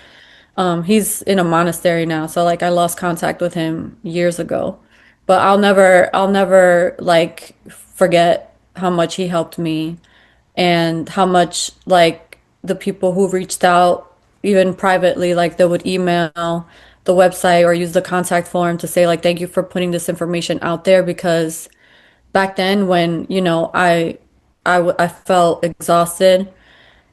He's in a monastery now, so like I lost contact with him years ago. But I'll never like forget how much he helped me and how much like the people who reached out even privately, like they would email the website or use the contact form to say like thank you for putting this information out there, because back then when I felt exhausted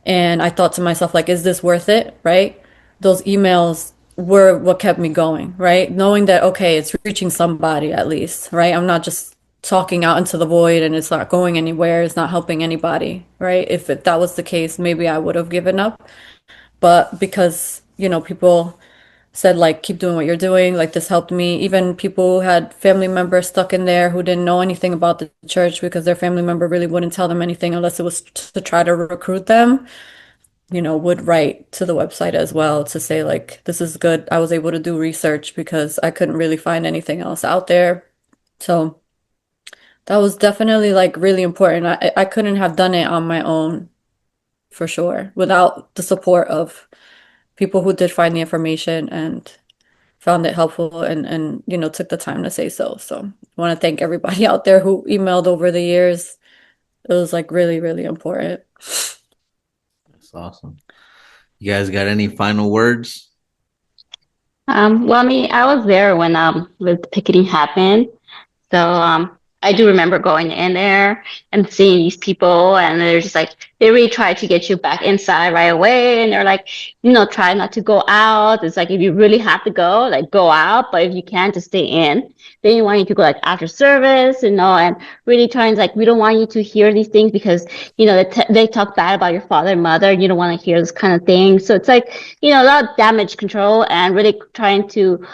and I thought to myself, like, is this worth it? Right? Those emails were what kept me going, right? Knowing that, okay, it's reaching somebody at least, right? I'm not just talking out into the void and it's not going anywhere. It's not helping anybody, right? If that was the case, maybe I would have given up. But because, people said, like, keep doing what you're doing, like, this helped me. Even people who had family members stuck in there who didn't know anything about the church because their family member really wouldn't tell them anything unless it was to try to recruit them, would write to the website as well to say, like, this is good. I was able to do research because I couldn't really find anything else out there. So that was definitely like really important. I couldn't have done it on my own for sure without the support of people who did find the information and found it helpful and took the time to say so. So I want to thank everybody out there who emailed over the years. It was like really, really important. That's awesome. You guys got any final words? Well, I mean, I was there when the picketing happened, so I do remember going in there and seeing these people, and they're just like, they really try to get you back inside right away. And they're like, try not to go out. It's like, if you really have to go, like, go out. But if you can't, just stay in. They want you to go like after service, and really trying to like, we don't want you to hear these things because, they talk bad about your father and mother. And you don't want to hear this kind of thing. So it's like, a lot of damage control and really trying to,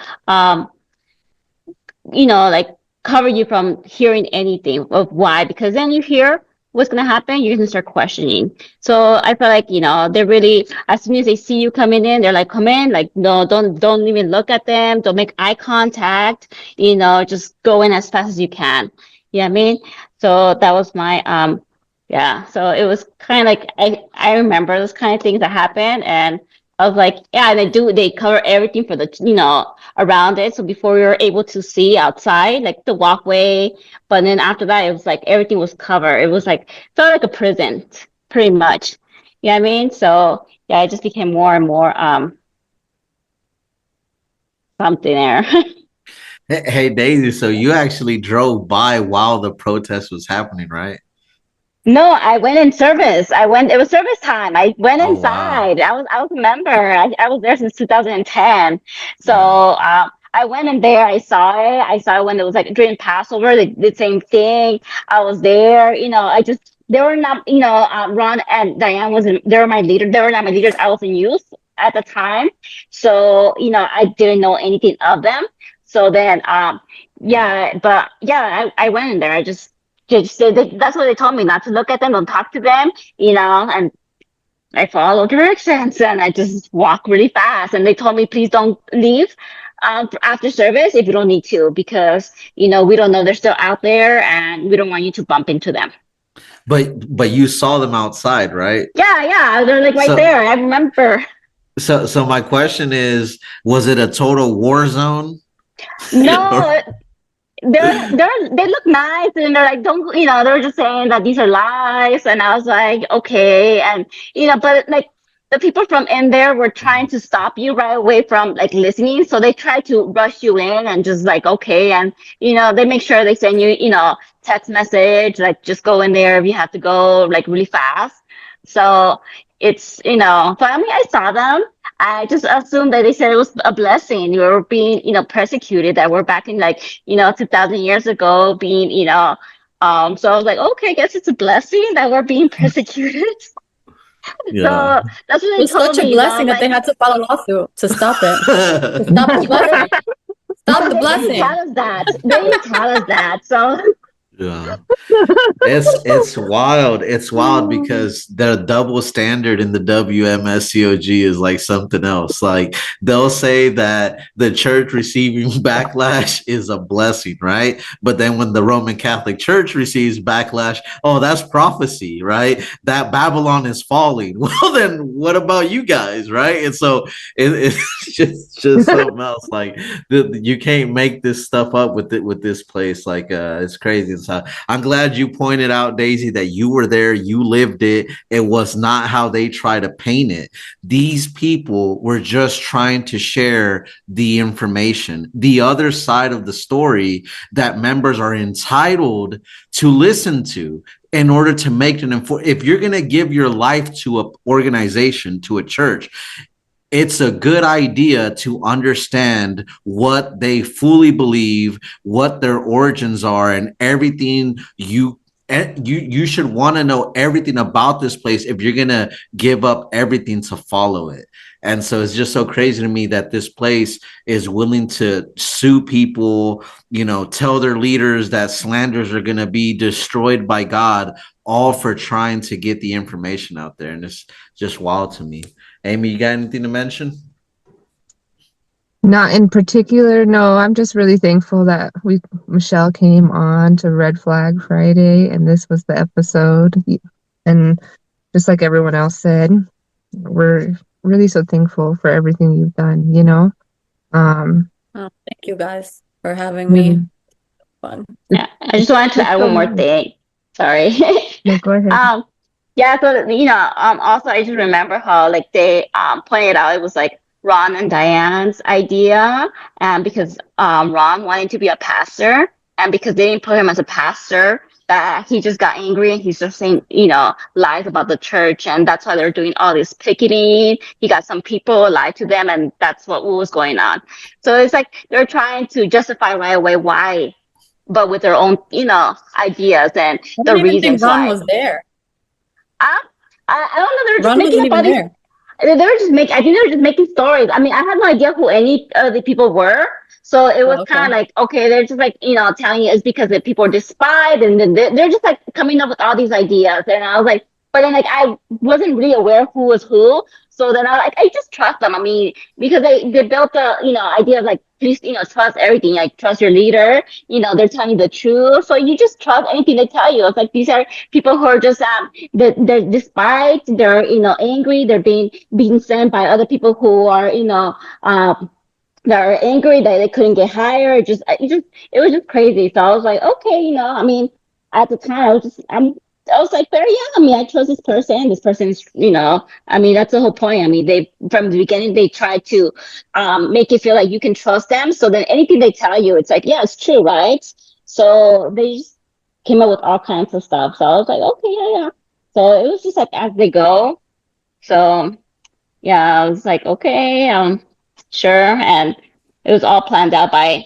like cover you from hearing anything of why, because then you hear what's going to happen, you're going to start questioning. So I feel like, they're really, as soon as they see you coming in, they're like, come in, like, no, don't even look at them. Don't make eye contact, just go in as fast as you can. You know what I mean? So that was my, yeah. So it was kind of like, I remember those kind of things that happened, and I was like, yeah, and they cover everything for the, around it. So before we were able to see outside, like the walkway, but then after that, it was like everything was covered. It was like, felt like a prison, pretty much. You know what I mean? So yeah, it just became more and more, something there. Hey, Daisy, so you actually drove by while the protest was happening, right? No, I went in service. It was service time. I went Oh, wow. inside. I was a member. I was there since 2010. So Yeah. I went in there. I saw it. I saw it when it was like during Passover, they did the same thing. I was there. They were not, Ron and Diane they were my leader. They were not my leaders. I was in youth at the time. So, I didn't know anything of them. So then, yeah, but yeah, I went in there. That's what they told me, not to look at them, don't talk to them, and I followed directions and I just walk really fast. And they told me, please don't leave after service if you don't need to, because, we don't know they're still out there and we don't want you to bump into them. But you saw them outside, right? Yeah, yeah, they're like right So there. I remember. so my question is, was it a total war zone? Or- No, they look nice, and they're like, don't, they were just saying that these are lies, and I was like, okay. And but like the people from in there were trying to stop you right away from like listening, so they tried to rush you in and just like, okay. And they make sure they send you, text message, like, just go in there if you have to go, like, really fast. So it's, but I mean, I saw them. I just assumed that they said it was a blessing. You were being, persecuted, that we're back in like, 2000 years ago being, so I was like, okay, I guess it's a blessing that we're being persecuted. Yeah. So that's what It they was told such a me, blessing that like, they had to file a lawsuit to stop it. To stop the but blessing. Stop but the they didn't blessing. tell us that. They didn't tell us that. So Yeah. It's wild. It's wild because the double standard in the WMSCOG is like something else. Like they'll say that the church receiving backlash is a blessing, right? But then when the Roman Catholic Church receives backlash, oh, that's prophecy, right? That Babylon is falling. Well, then what about you guys, right? And so it's just something else. Like you can't make this stuff up with this place. Like it's crazy. So I'm glad you pointed out, Daisy, that you were there, you lived it. It was not how they try to paint it. These people were just trying to share the information, the other side of the story that members are entitled to listen to in order to make an informed. If you're going to give your life to an organization, to a church, it's a good idea to understand what they fully believe, what their origins are, and everything you should want to know everything about this place if you're gonna give up everything to follow it. And so it's just so crazy to me that this place is willing to sue people, tell their leaders that slanders are gonna be destroyed by God, all for trying to get the information out there. And it's just wild to me. Amy, you got anything to mention? Not in particular, no. I'm just really thankful that Michele came on to Red Flag Friday, and this was the episode. And just like everyone else said, we're really so thankful for everything you've done, Oh, thank you guys for having really, me. Fun. yeah, I just wanted to add one more thing. Sorry. No, go ahead. Yeah, so also I just remember how like they pointed out it was like Ron and Diane's idea, and because Ron wanted to be a pastor, and because they didn't put him as a pastor, that he just got angry and he's just saying, lies about the church, and that's why they're doing all this picketing. He got some people lied to them, and that's what was going on. So it's like they're trying to justify right away why, but with their own, ideas and I the don't even think reasons Ron why. was there. I don't know. They're just Ron making wasn't up even all these. there. They were just making. I think they were just making stories. I mean, I had no idea who any of the people were. So it was Oh, kind of okay. like, okay, they're just like, telling you it's because the people are despised, and then they're just like coming up with all these ideas. And I was like, but then like I wasn't really aware who was who. So then I just trust them. I mean, because they built the idea of like, please, trust everything. Like trust your leader. They're telling you the truth. So you just trust anything they tell you. It's like these are people who are just they're despised. They're angry. They're being sent by other people who are that are angry that they couldn't get hired. It was just crazy. So I was like, okay, I mean, at the time I was like, very young. I mean, I trust this person. This person is, I mean, that's the whole point. I mean, they from the beginning they tried to make you feel like you can trust them. So then anything they tell you, it's like, yeah, it's true, right? So they just came up with all kinds of stuff. So I was like, okay, yeah, yeah. So it was just like as they go. So yeah, I was like, okay, sure. And it was all planned out by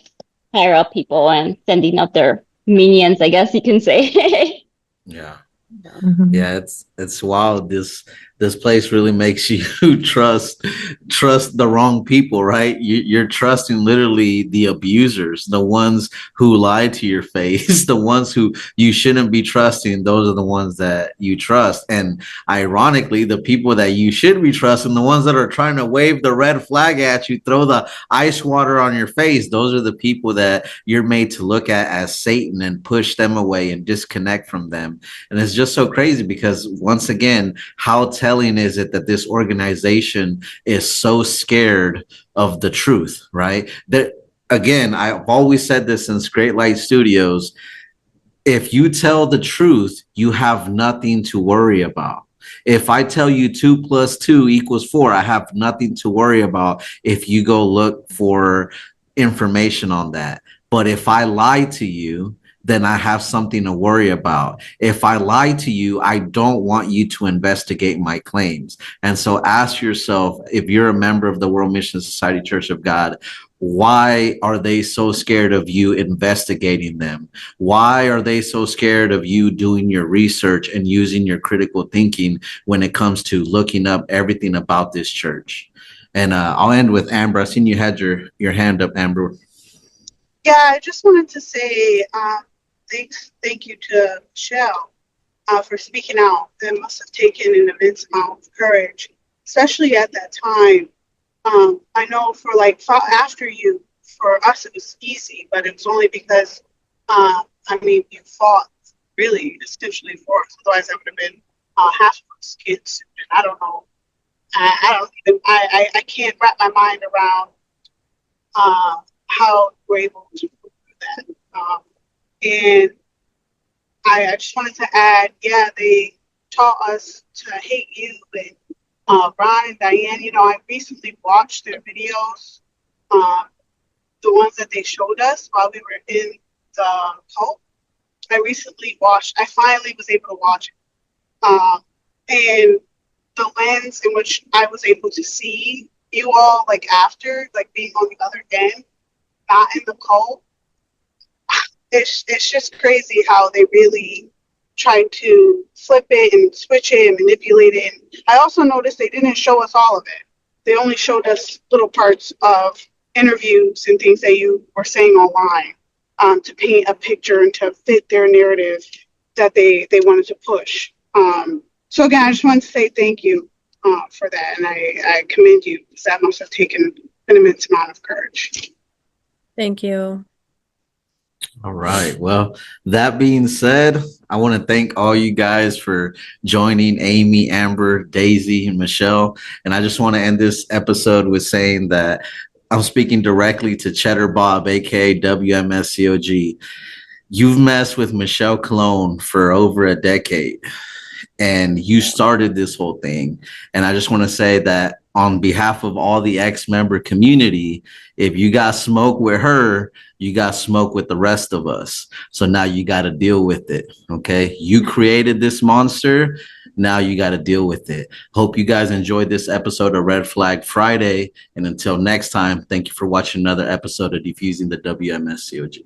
higher up people and sending up their minions, I guess you can say. Yeah. Mhm. Yeah, it's wild. This place really makes you trust the wrong people, right? You're trusting literally the abusers, the ones who lie to your face, the ones who you shouldn't be trusting. Those are the ones that you trust. And ironically, the people that you should be trusting, the ones that are trying to wave the red flag at you, throw the ice water on your face, those are the people that you're made to look at as Satan and push them away and disconnect from them. And it's just so crazy because once again, how telling is it that this organization is so scared of the truth, right? That again, I've always said this since Great Light Studios. If you tell the truth, you have nothing to worry about. If I tell you 2 + 2 = 4, I have nothing to worry about if you go look for information on that. But if I lie to you, then I have something to worry about. If I lie to you, I don't want you to investigate my claims. And so ask yourself, if you're a member of the World Mission Society Church of God, why are they so scared of you investigating them? Why are they so scared of you doing your research and using your critical thinking when it comes to looking up everything about this church? And I'll end with Amber. I seen you had your hand up, Amber. Yeah, I just wanted to say thank you to Michelle for speaking out. That must have taken an immense amount of courage, especially at that time. I know for after you, for us it was easy, but it was only because I mean you fought really essentially for us. Otherwise, I would have been half of us kids. And I don't know. I don't even. I can't wrap my mind around how we're able to do that. And I just wanted to add, yeah, they taught us to hate you. And Ron and Diane, I recently watched their videos, the ones that they showed us while we were in the cult. I finally was able to watch it. And the lens in which I was able to see you all, after, being on the other end, not in the cult, it's just crazy how they really tried to flip it and switch it and manipulate it. And I also noticed they didn't show us all of it. They only showed us little parts of interviews and things that you were saying online, to paint a picture and to fit their narrative that they wanted to push. So again, I just wanted to say thank you for that, and I commend you, because that must have taken an immense amount of courage. Thank you. All right. Well, that being said, I want to thank all you guys for joining, Amy, Amber, Daisy, and Michelle. And I just want to end this episode with saying that I'm speaking directly to Cheddar Bob, aka WMSCOG. You've messed with Michele Colon for over a decade, and you started this whole thing. And I just want to say that on behalf of all the ex-member community, if you got smoke with her, you got smoke with the rest of us. So now you got to deal with it. Okay. You created this monster. Now you got to deal with it. Hope you guys enjoyed this episode of Red Flag Friday. And until next time, thank you for watching another episode of Defusing the WMSCOG.